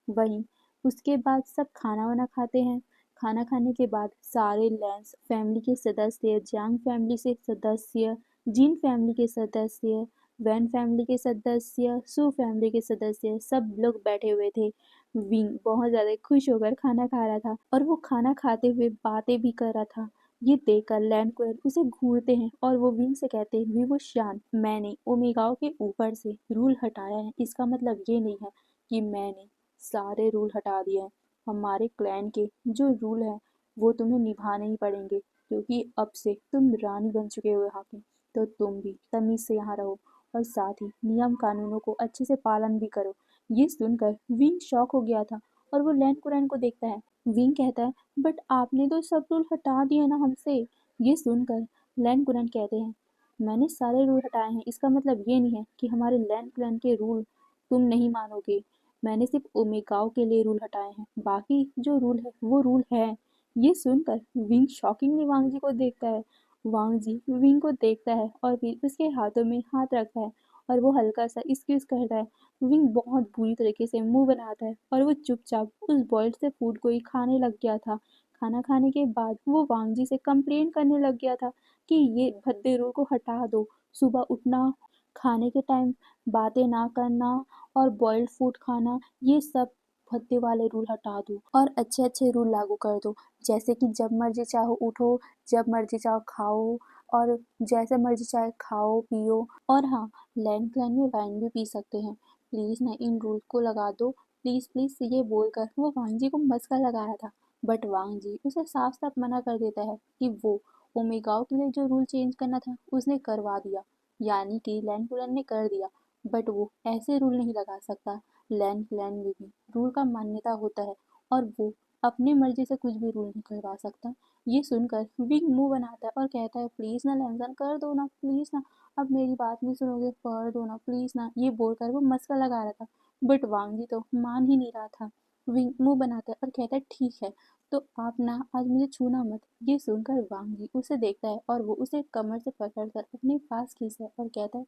वहीं उसके बाद सब खाना वाना खाते हैं। खाना खाने के बाद सारे लैंस फैमिली के सदस्य, जांग फैमिली से सदस्य, जिन फैमिली के सदस्य, वैन फैमिली के सदस्य, सू फैमिली के सदस्य, सब लोग बैठे हुए थे। विंग बहुत ज़्यादा खुश होकर खाना खा रहा था और वो खाना खाते हुए बातें भी कर रहा था। ये देखकर लैंडक्वेल उसे घूरते हैं और वो विंग से कहते हैं, विवुशियान, मैंने ओमेगाओं के ऊपर से रूल हटाया है। इसका मतलब ये नहीं है कि मैंने सारे रूल हटा दिए हैं। हमारे क्लैन के जो रूल हैं वो तुम्हें निभाने ही पड़ेंगे, क्योंकि अब से तुम रानी बन चुके हो यहाँ के। तो तुम भी तमीज़ से यहाँ रहो और साथ ही नियम कानूनों को अच्छे से पालन भी करो। ये सुनकर विंग शॉक हो गया था और वो लैन कुरैन को देखता है। विंग कहता है, बट आपने तो सब रूल हटा दिए ना हमसे। ये सुनकर लैन कुरैन कहते हैं, मैंने सारे रूल हटाए हैं, इसका मतलब ये नहीं है कि हमारे लैन कुरैन के रूल तुम नहीं मानोगे। मैंने सिर्फ ओमेगाओं के लिए रूल हटाए हैं, बाकी जो रूल है वो रूल है। ये सुनकर विंग शॉकिंगली वांग जी को देखता है। वांग जी विंग को देखता है और फिर उसके हाथों में हाथ रखता है और वो हल्का सा एक्सक्यूज करता है। विंग बहुत बुरी तरीके से मुंह बनाता है और वो चुपचाप उस बॉइल्ड से फूड को ही खाने लग गया था। खाना खाने के बाद वो वांग जी से कंप्लेन करने लग गया था कि ये भद्दे रूल को हटा दो, सुबह उठना, खाने के टाइम बातें ना करना और बॉइल्ड फूड खाना, ये सब भद्दे वाले रूल हटा दो और अच्छे अच्छे रूल लागू कर दो, जैसे कि जब मर्जी चाहो उठो, जब मर्जी चाहो खाओ और जैसे मर्जी चाहे खाओ पियो। और हाँ, लैंड क्लैन में वाइन भी पी सकते हैं। प्लीज़ ना इन रूल को लगा दो, प्लीज़ प्लीज़, ये बोलकर वो वांग जी को मस्का लगा रहा था। बट वांग जी उसे साफ साफ मना कर देता है कि वो ओमेगाओ के लिए जो रूल चेंज करना था उसने करवा दिया, यानी कि लैंड कुलैन ने कर दिया, बट वो ऐसे रूल नहीं लगा सकता। लैंड क्लैन में भी रूल का मान्यता होता है और वो अपनी मर्जी से कुछ भी रूल नहीं करवा सकता। ये सुनकर विंग मुंह बनाता है और कहता है, प्लीज़ ना लैंसन, कर दो ना, प्लीज़ ना, अब मेरी बात नहीं सुनोगे, कर दो ना प्लीज़ ना। ये बोलकर वो मस्का लगा रहा था, बट वांग जी तो मान ही नहीं रहा था। विंग मुंह बनाता है और कहता है, ठीक है, तो आप ना आज मुझे छूना मत। ये सुनकर वांग जी उसे देखता है और वो उसे कमर से पकड़कर अपने पास खींचता है और कहता है,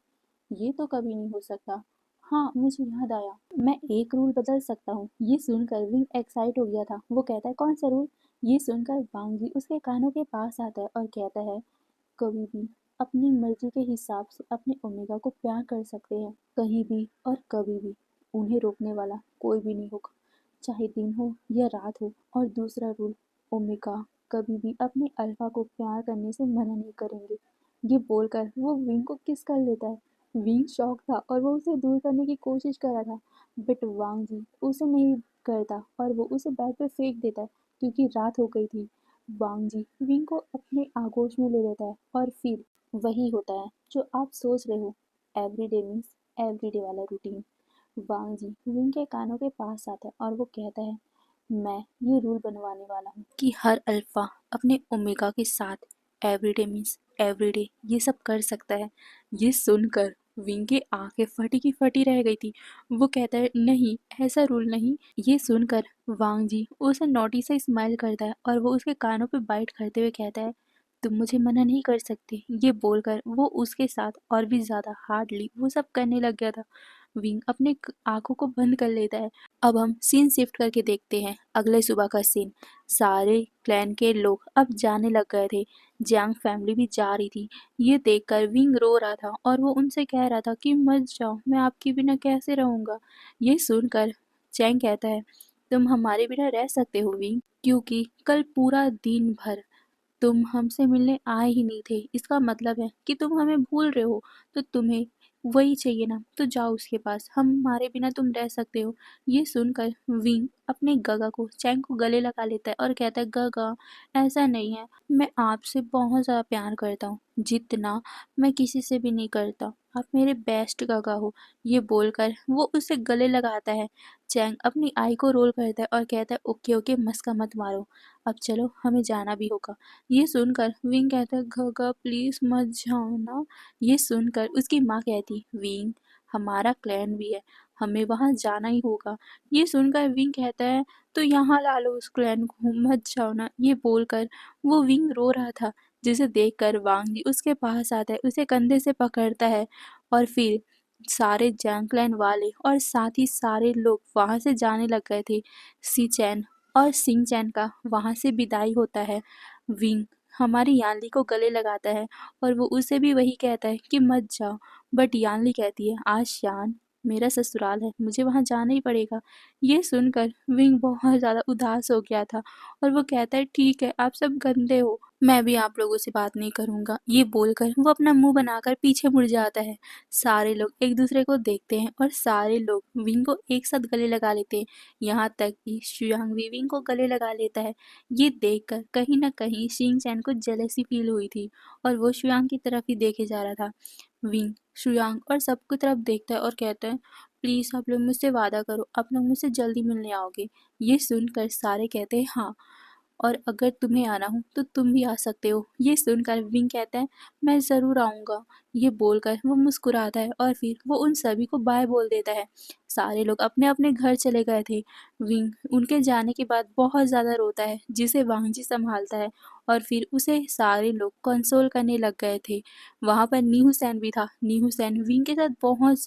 ये तो कभी नहीं हो सकता। हाँ, मुझे याद आया, मैं एक रूल बदल सकता हूँ। ये सुनकर विंग एक्साइट हो गया था। वो कहता है, कौन सा रूल? ये सुनकर वांग जी उसके कानों के पास आता है और कहता है, कभी भी अपनी मर्जी के हिसाब से अपने ओमेगा को प्यार कर सकते हैं, कहीं भी और कभी भी। उन्हें रोकने वाला कोई भी नहीं होगा, चाहे दिन हो या रात हो। और दूसरा रूल, ओमेगा कभी भी अपने अल्फा को प्यार करने से मना नहीं करेंगे। ये बोलकर वो विंग को किस कर लेता है। विंग शॉक था और वो उसे दूर करने की कोशिश कर रहा था, बट वांग जी उसे नहीं करता और वो उसे बेड पे फेंक देता है। क्योंकि रात हो गई थी। वांग जी विंग को अपने आगोश में ले लेता है और फिर वही होता है जो आप सोच रहे हो, एवरीडे मीन्स एवरीडे वाला रूटीन। वांग जी विंग के कानों के पास आता है और वो कहता है, मैं ये रूल बनवाने वाला हूँ कि हर अल्फा अपने ओमेगा के साथ एवरीडे मीन्स एवरीडे ये सब कर सकता है। ये सुनकर विंग की आंखें फटी की फटी रह गई थी। वो कहता है, नहीं, ऐसा रूल नहीं। ये सुनकर वांग जी उसे नोटी से स्माइल करता है और वो उसके कानों पे बाइट करते हुए कहता है, तुम मुझे मना नहीं कर सकते। ये बोलकर वो उसके साथ और भी ज्यादा हार्डली वो सब करने लग गया था। विंग अपने आंखों को बंद कर लेता है। अब हम सीन शिफ्ट करके देखते हैं अगले सुबह का सीन। सारे क्लैन के लोग अब जाने लग गए थे। जियांग फैमिली भी जा रही थी। ये देखकर विंग रो रहा था और वो उनसे कह रहा था कि मत जाओ, मैं आपके बिना कैसे रहूंगा। ये सुनकर चैंग कहता है, तुम हमारे बिना रह सकते हो विंग, क्योंकि कल पूरा दिन भर तुम हमसे मिलने आए ही नहीं थे। इसका मतलब है कि तुम हमें भूल रहे हो। तो तुम्हें वही चाहिए ना, तो जाओ उसके पास, हमारे बिना तुम रह सकते हो। ये सुनकर विंग अपने गगा को चैंग को गले लगा लेता है और कहता है, गगा, ऐसा नहीं है, मैं आपसे बहुत ज़्यादा प्यार करता हूँ, जितना मैं किसी से भी नहीं करता। आप मेरे बेस्ट गगा हो। ये बोलकर वो उसे गले लगाता है। चैंग अपनी आई को रोल करता है और कहता है, ओके ओके, मस्का मत मारो, अब चलो, हमें जाना भी होगा। ये सुनकर विंग कहता है, गगा प्लीज मत जाओ ना। ये सुनकर उसकी माँ कहती, विंग, हमारा क्लैन भी है, हमें वहां जाना ही होगा। ये सुनकर विंग कहता है, तो यहाँ ला लो उस क्लैन को, मत जाओ ना। ये बोलकर वो विंग रो रहा था, जिसे देखकर वांग जी उसके पास आता है, उसे कंधे से पकड़ता है और फिर सारे जैंग क्लैन वाले और साथ ही सारे लोग वहां से जाने लग गए थे। सी चैन और सिंह चैन का वहां से विदाई होता है। विंग हमारी यानली को गले लगाता है और वो उसे भी वही कहता है कि मत जाओ। बट यानली कहती है, आज शान मेरा ससुराल है, मुझे वहां जाना ही पड़ेगा। ये सुनकर विंग बहुत ज्यादा उदास हो गया था और वो कहता है, ठीक है, आप सब गंदे हो, मैं भी आप लोगों से बात नहीं करूंगा। ये बोलकर वो अपना मुंह बनाकर पीछे मुड़ जाता है। सारे लोग एक दूसरे को देखते हैं और सारे लोग विंग को एक साथ गले लगा लेते हैं। यहाँ तक कि शुयांग भी विंग को गले लगा लेता है। ये देखकर कहीं न कहीं शिंग चैन को जेलसी फील हुई थी और वो शुयांग की तरफ ही देखे जा रहा था। विंग शुयांग और सबकी तरफ देखता है और कहता है, प्लीज आप लोग मुझसे वादा करो, आप लोग मुझसे जल्दी मिलने आओगे। ये सुनकर सारे कहते हैं, हाँ, और अगर तुम्हें आना हो तो तुम भी आ सकते हो। ये सुनकर विंग कहता है, मैं ज़रूर आऊँगा। ये बोलकर वो मुस्कुराता है और फिर वो उन सभी को बाय बोल देता है। सारे लोग अपने अपने घर चले गए थे। विंग उनके जाने के बाद बहुत ज़्यादा रोता है, जिसे वांगजी संभालता है और फिर उसे सारे लोग कंसोल करने लग गए थे। वहाँ पर नीहू सैन भी था। नीहू सैन विंग के साथ बहुत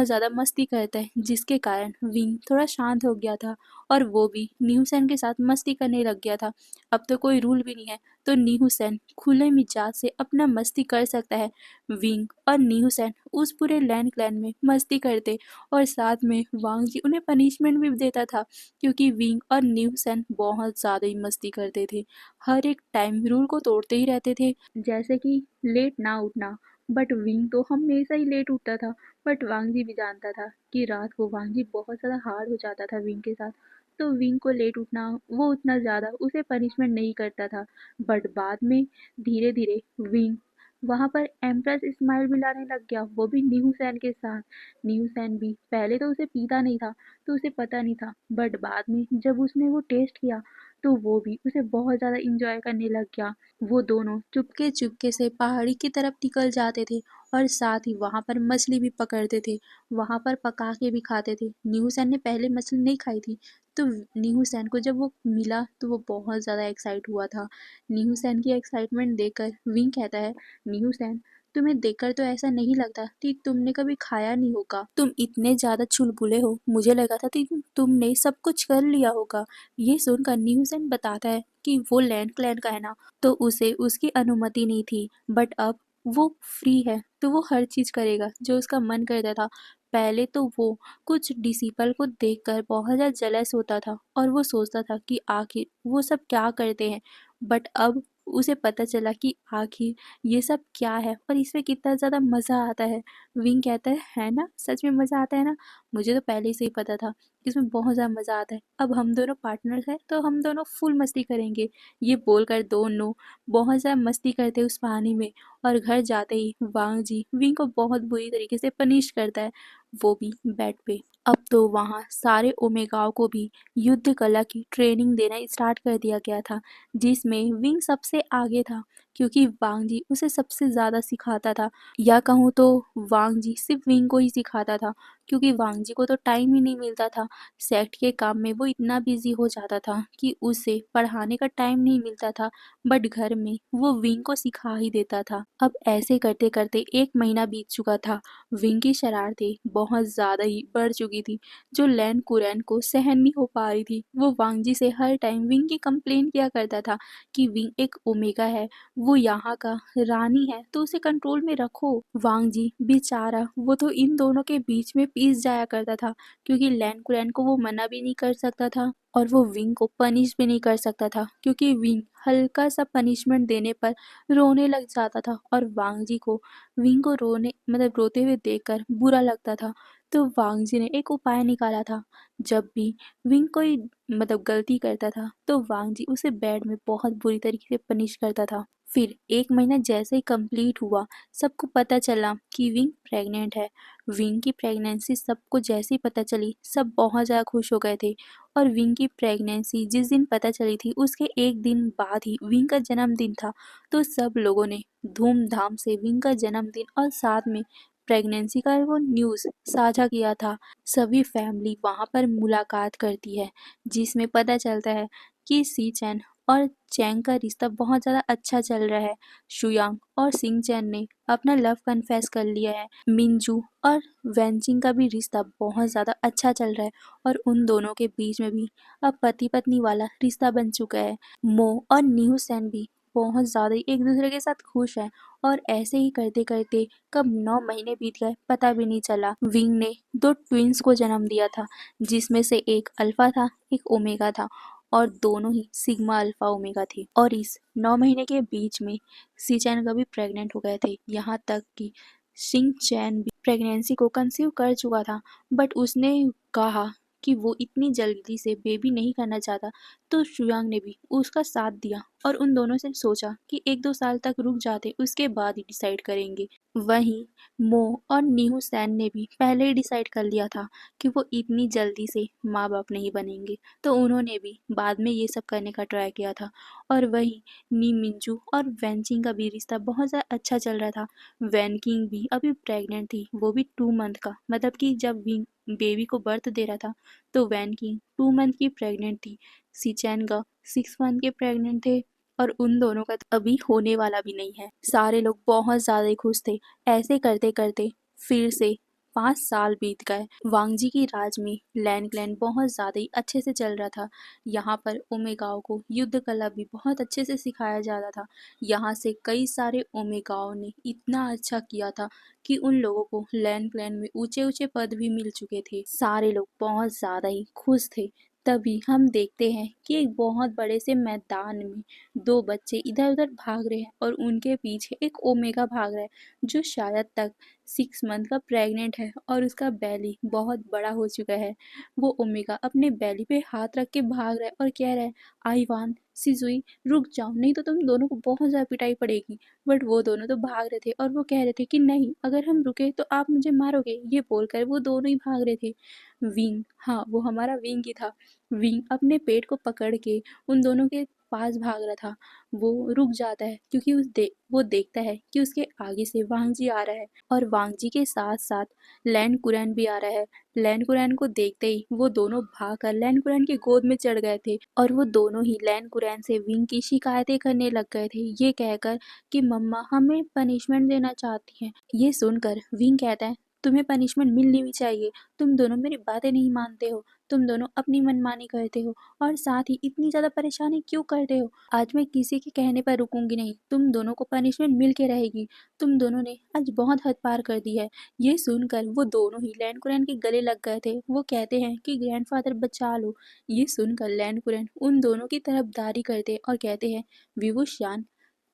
ज़्यादा मस्ती करता है, जिसके कारण विंग थोड़ा शांत हो गया था और वो भी नीहू सेन के साथ मस्ती करने लग गया था। अब तो कोई रूल भी नहीं है, तो नीहू सेन खुले मिजाज से अपना मस्ती कर सकता है। विंग और नीहू सेन उस पूरे लैंड क्लैन में मस्ती करते और साथ में वांग जी उन्हें पनिशमेंट भी देता था, क्योंकि विंग और नीहू सेन बहुत ज़्यादा ही मस्ती करते थे। हर एक टाइम रूल को तोड़ते ही रहते थे, जैसे कि लेट ना उठना। बट विंग तो हमेशा ही लेट उठता था। बट वांग जी भी जानता था कि रात को वांग जी बहुत ज़्यादा हार्ड हो जाता था विंग के साथ, तो विंग को लेट उठना वो उतना ज़्यादा उसे पनिशमेंट नहीं करता था। बट बाद में धीरे धीरे विंग वहाँ पर एम्प्रेस स्माइल भी लाने लग गया, वो भी न्यू सैन के साथ। न्यू सैन भी पहले तो उसे पीता नहीं था, तो उसे पता नहीं था, बट बाद में जब उसने वो टेस्ट किया तो वो भी उसे बहुत ज़्यादा इंजॉय करने लग गया। वो दोनों चुपके चुपके से पहाड़ी की तरफ निकल जाते थे और साथ ही वहाँ पर मछली भी पकड़ते थे, वहाँ पर पका के भी खाते थे। न्यू सैन ने पहले मछली नहीं खाई थी, तो नीहू सेन को जब वो मिला तो वो बहुत ज़्यादा एक्साइट हुआ था। नीहू सेन की एक्साइटमेंट देखकर विंग कहता है, नीहू सेन, तुम्हें देखकर तो ऐसा नहीं लगता कि तुमने कभी खाया नहीं होगा, तुम इतने ज़्यादा चुलबुले हो, मुझे लगा था कि तुमने सब कुछ कर लिया होगा। ये सुनकर न्यू सेन बताता है कि वो लैंड क्लैन का है ना, तो उसे उसकी अनुमति नहीं थी, बट अब वो फ्री है तो वो हर चीज़ करेगा जो उसका मन करता था। पहले तो वो कुछ डिसिपल को देखकर बहुत ज़्यादा जेलस होता था और वो सोचता था कि आखिर वो सब क्या करते हैं, बट अब उसे पता चला कि आखिर ये सब क्या है और इसमें कितना ज़्यादा मज़ा आता है। विंग कहता है ना, सच में मज़ा आता है ना, मुझे तो पहले से ही पता था इसमें बहुत ज़्यादा मज़ा आता है। अब हम दोनों पार्टनर्स हैं तो हम दोनों फुल मस्ती करेंगे। ये बोलकर दोनों बहुत ज़्यादा मस्ती करते हैं उस पानी में और घर जाते ही वांग जी विंग को बहुत बुरी तरीके से पनिश करता है, वो भी बेड पे। अब तो वहाँ सारे ओमेगाओं को भी युद्ध कला की ट्रेनिंग देना स्टार्ट कर दिया गया था, जिसमें विंग सबसे आगे था क्योंकि वांग जी उसे सबसे ज़्यादा सिखाता था। या कहूँ तो वांग जी सिर्फ विंग को ही सिखाता था क्योंकि वांग जी को तो टाइम ही नहीं मिलता था। सेक्ट के काम में वो इतना बिजी हो जाता था कि उसे पढ़ाने का टाइम नहीं मिलता था, बट घर में वो विंग को सिखा ही देता था। अब ऐसे करते करते 1 महीना बीत चुका था। विंग की शरारतें बहुत ज़्यादा ही बढ़ चुकी थी, जो लैन कुरैन को सहन नहीं हो पा रही थी। वो वांग जी से हर टाइम विंग की कंप्लेन किया करता था कि विंग एक ओमेगा है, वो यहाँ का रानी है तो उसे कंट्रोल में रखो। वांग जी बेचारा वो तो इन दोनों के बीच में पीस जाया करता था क्योंकि लैन कुरैन को वो मना भी नहीं कर सकता था और वो विंग को पनिश भी नहीं कर सकता था क्योंकि विंग हल्का सा पनिशमेंट देने पर रोने लग जाता था और वांग जी को विंग को रोने मतलब रोते हुए देखकर बुरा लगता था। तो वांग जी ने एक उपाय निकाला था। जब भी विंग कोई गलती करता था तो वांग जी उसे बेड में बहुत बुरी तरीके से पनिश करता था। फिर 1 महीना जैसे ही कंप्लीट हुआ, सबको पता चला कि विंग प्रेग्नेंट है। विंग की प्रेगनेंसी सबको जैसे ही पता चली, सब बहुत ज़्यादा खुश हो गए थे और विंग की प्रेगनेंसी जिस दिन पता चली थी उसके 1 दिन बाद ही विंग का जन्मदिन था। तो सब लोगों ने धूमधाम से विंग का जन्मदिन और साथ में प्रेगनेंसी का वो न्यूज़ साझा किया था। सभी फैमिली वहाँ पर मुलाकात करती है, जिसमें पता चलता है कि सी चैन और चैंग का रिश्ता बहुत ज़्यादा अच्छा चल रहा है। शुयांग और सिंग चैन ने अपना लव कन्फेस कर लिया है। मिंजू और वैनचिंग का भी रिश्ता बहुत ज़्यादा अच्छा चल रहा है और उन दोनों के बीच में भी अब पति पत्नी वाला रिश्ता बन चुका है। मो और न्यू सैन भी बहुत ज़्यादा ही एक दूसरे के साथ खुश हैं और ऐसे ही करते करते कब 9 महीने बीत गए पता भी नहीं चला। विंग ने 2 ट्विंस को जन्म दिया था, जिसमें से एक अल्फा था, एक ओमेगा था और दोनों ही सिग्मा अल्फा ओमेगा थे। और इस 9 महीने के बीच में सी चैन कभी प्रेग्नेंट हो गए थे, यहाँ तक कि शिंग चैन भी प्रेगनेंसी को कंसीव कर चुका था, बट उसने कहा कि वो इतनी जल्दी से बेबी नहीं करना चाहता। तो शुयांग ने भी उसका साथ दिया और उन दोनों से सोचा कि 1-2 साल तक रुक जाते, उसके बाद ही डिसाइड करेंगे। वहीं मो और नीहू सैन ने भी पहले ही डिसाइड कर लिया था कि वो इतनी जल्दी से माँ बाप नहीं बनेंगे, तो उन्होंने भी बाद में ये सब करने का ट्राई किया था। और वहीं नी मिंजू और वैनचिंग का भी रिश्ता बहुत ज़्यादा अच्छा चल रहा था। वैन किंग भी अभी प्रेग्नेंट थी, वो भी 2 मंथ का, मतलब कि जब विंग बेबी को बर्थ दे रहा था तो वैन किंग 2 मंथ की प्रेग्नेंट थी। सीचैन का 6 मंथ के प्रेग्नेंट थे और उन दोनों का तो अभी होने वाला भी नहीं है। सारे लोग बहुत ज़्यादा ही खुश थे। ऐसे करते करते फिर से 5 साल बीत गए। वांगजी की राज में लैन क्लैन बहुत ज़्यादा ही अच्छे से चल रहा था। यहाँ पर ओमेगाओं को युद्ध कला भी बहुत अच्छे से सिखाया जाता था। यहाँ से कई सारे ओमेगाओं ने इतना अच्छा किया था कि उन लोगों को लैन क्लैन में ऊंचे ऊंचे पद भी मिल चुके थे। सारे लोग बहुत ज़्यादा ही खुश थे। तभी हम देखते हैं कि एक बहुत बड़े से मैदान में 2 बच्चे इधर उधर भाग रहे हैं और उनके पीछे एक ओमेगा भाग रहा है, जो शायद तक 6 मंथ का प्रेग्नेंट है और उसका बैली बहुत बड़ा हो चुका है। वो ओमेगा अपने बैली पे हाथ रख के भाग रहा है और कह रहा है, आईवान सिजुई रुक जाओ, नहीं तो तुम दोनों को बहुत ज़्यादा पिटाई पड़ेगी। बट वो दोनों तो भाग रहे थे और वो कह रहे थे कि नहीं, अगर हम रुके तो आप मुझे मारोगे। ये बोलकर वो दोनों ही भाग रहे थे। विंग, हाँ वो हमारा विंग ही था। विंग अपने पेट को पकड़ के उन दोनों के पास भाग रहा था। वो रुक जाता है क्योंकि वो देखता है कि उसके आगे से वांगजी आ रहा है और वांगजी के साथ साथ लैंड कुरैन भी आ रहा है। लैंड कुरैन को देखते ही वो दोनों भागकर लैंड कुरैन की गोद में चढ़ गए थे और वो दोनों ही लैंड कुरैन से विंग की शिकायतें करने लग गए थे, ये कहकर कि मम्मा हमें पनिशमेंट देना चाहती हैं। ये सुनकर विंग कहता है, तुम्हें पनिशमेंट मिलनी भी चाहिए, तुम दोनों मेरी बातें नहीं मानते हो, तुम दोनों अपनी मनमानी करते हो और साथ ही इतनी ज़्यादा परेशानी क्यों करते हो। आज मैं किसी के कहने पर रुकूंगी नहीं, तुम दोनों को पनिशमेंट मिल के रहेगी। तुम दोनों ने आज बहुत हद पार कर दी है। ये सुनकर वो दोनों ही लैंड कुरैन के गले लग गए थे। वो कहते हैं कि ग्रैंडफादर बचा लो। ये सुनकर लैंड कुरैन उन दोनों की तरफदारी करते और कहते हैं, विवुशियान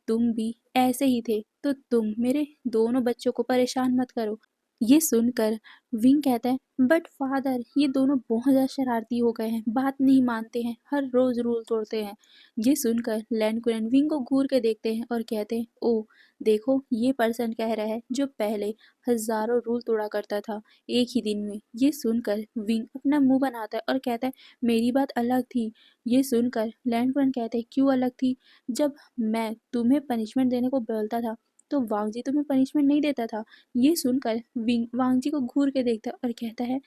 तुम भी ऐसे ही थे, तो तुम मेरे दोनों बच्चों को परेशान मत करो। ये सुनकर विंग कहता है, बट फादर ये दोनों बहुत ज़्यादा शरारती हो गए हैं, बात नहीं मानते हैं, हर रोज़ रूल तोड़ते हैं। ये सुनकर लैंकुरन विंग को घूर के देखते हैं और कहते हैं, ओ देखो ये पर्सन कह रहा है जो पहले हज़ारों रूल तोड़ा करता था एक ही दिन में। ये सुनकर विंग अपना मुंह बनाता है और कहता है, मेरी बात अलग थी। ये सुनकर लैंकुरन कहते हैं, क्यों अलग थी? जब मैं तुम्हें पनिशमेंट देने को बोलता था तो वांगजी तुम्हें पनिशमेंट नहीं देता था। ये सुनकर विंग वांगजी को घूर के देखता है और कहता है,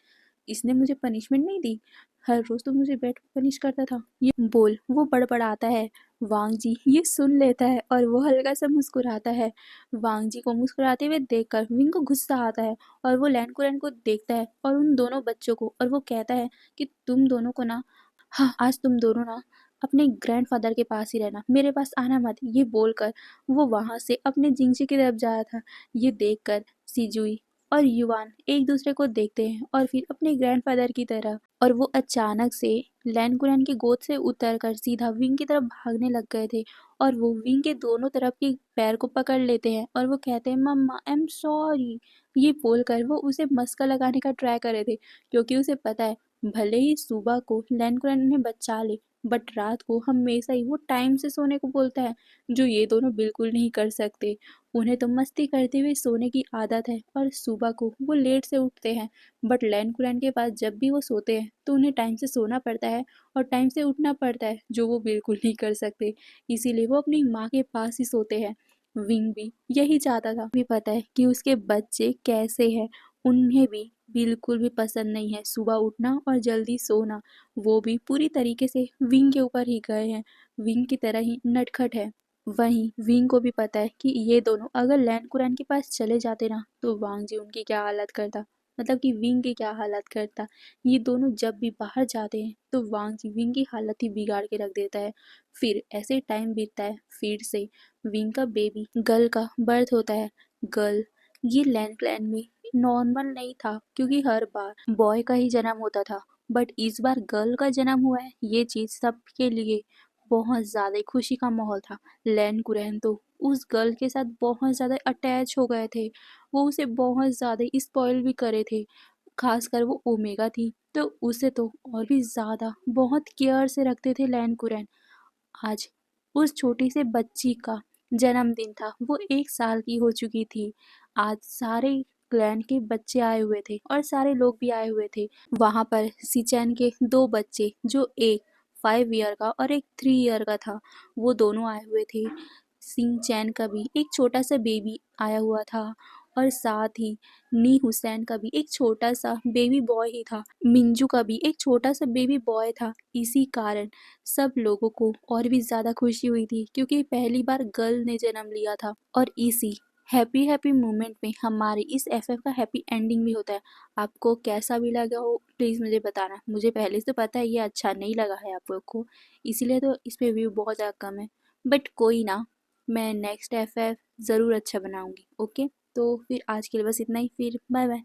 इसने मुझे पनिशमेंट नहीं दी, हर रोज तो मुझे बैठ पनिश करता था। ये बोल वो बड़बड़ाता है। वांगजी ये सुन लेता है और वो हल्का सा मुस्कुराता है। वांगजी को मुस्कुराते हुए देखकर विंग को गुस्सा आता है और वो लैंकुरन को देखता है और उन दोनों बच्चों को, और वो कहता है कि तुम दोनों को ना, हाँ आज तुम दोनों ना अपने ग्रैंडफादर के पास ही रहना, मेरे पास आना मत। ये बोलकर वो वहां से अपने जिंगजी की तरफ जा रहा था। ये देखकर सिजुई और युवान एक दूसरे को देखते हैं और फिर अपने ग्रैंडफादर की तरफ, और वो अचानक से लैनकुरैन की गोद से उतरकर सीधा विंग की तरफ भागने लग गए थे। और वो विंग के दोनों तरफ के पैर को पकड़ लेते हैं और वो कहते हैं, मम्मा आई एम सॉरी। ये बोलकर वो उसे मस्का लगाने का ट्राई कर रहे थे, क्योंकि उसे पता है भले ही सुबह को लैनकुरैन उन्हें बचा ले, बट रात को हमेशा ही वो टाइम से सोने को बोलता है, जो ये दोनों बिल्कुल नहीं कर सकते। उन्हें तो मस्ती करते हुए सोने की आदत है और सुबह को वो लेट से उठते हैं, बट लैनकुरैन के पास जब भी वो सोते हैं तो उन्हें टाइम से सोना पड़ता है और टाइम से उठना पड़ता है, जो वो बिल्कुल नहीं कर सकते। इसीलिए वो अपनी माँ के पास ही सोते हैं। विंग भी यही चाहता था, भी पता है कि उसके बच्चे कैसे हैं। उन्हें भी बिल्कुल भी पसंद नहीं है सुबह उठना और जल्दी सोना। वो भी पूरी तरीके से विंग के ऊपर ही गए हैं, विंग की तरह ही नटखट है। वहीं विंग को भी पता है कि ये दोनों अगर लैंड के पास चले जाते ना तो वांगजी उनकी क्या हालत करता, मतलब कि विंग की क्या हालत करता। ये दोनों जब भी बाहर जाते हैं तो वांगजी विंग की हालत ही बिगाड़ के रख देता है। फिर ऐसे टाइम बीतता है, फिर से विंग का बेबी गर्ल का बर्थ होता है। गर्ल ये लैंड क्लैन में नॉर्मल नहीं था, क्योंकि हर बार बॉय का ही जन्म होता था, बट इस बार गर्ल का जन्म हुआ है। ये चीज सबके लिए बहुत ज्यादा खुशी का माहौल था। लैन कुरैन तो उस गर्ल के साथ बहुत ज्यादा अटैच हो गए थे, वो उसे बहुत ज्यादा स्पॉइल भी करे थे। खासकर वो ओमेगा थी तो उसे तो और भी ज्यादा बहुत केयर से रखते थे लैन कुरैन। आज उस छोटी से बच्ची का जन्मदिन था, वो 1 साल की हो चुकी थी। आज सारे क्लैन के बच्चे आए हुए थे और सारे लोग भी आए हुए थे। वहां पर सिचैन के 2 बच्चे, जो एक 5 ईयर का और एक 3 ईयर का था, वो दोनों आए हुए थे। सिंह चैन का भी एक छोटा सा बेबी आया हुआ था, और साथ ही नी हुसैन का भी एक छोटा सा बेबी बॉय ही था। मिंजू का भी एक छोटा सा बेबी बॉय था। इसी कारण सब लोगों को और भी ज़्यादा खुशी हुई थी, क्योंकि पहली बार गर्ल ने जन्म लिया था। और इसी हैप्पी हैप्पी मोमेंट में हमारे इस एफएफ का हैप्पी एंडिंग भी होता है। आपको कैसा भी लगा हो प्लीज़ मुझे बताना। मुझे पहले से पता है ये अच्छा नहीं लगा है आप लोग को, इसीलिए तो इस पे व्यू बहुत ज़्यादा कम है, बट कोई ना, मैं नेक्स्ट एफएफ ज़रूर अच्छा बनाऊंगी। ओके, तो फिर आज के लिए बस इतना ही, फिर बाय बाय।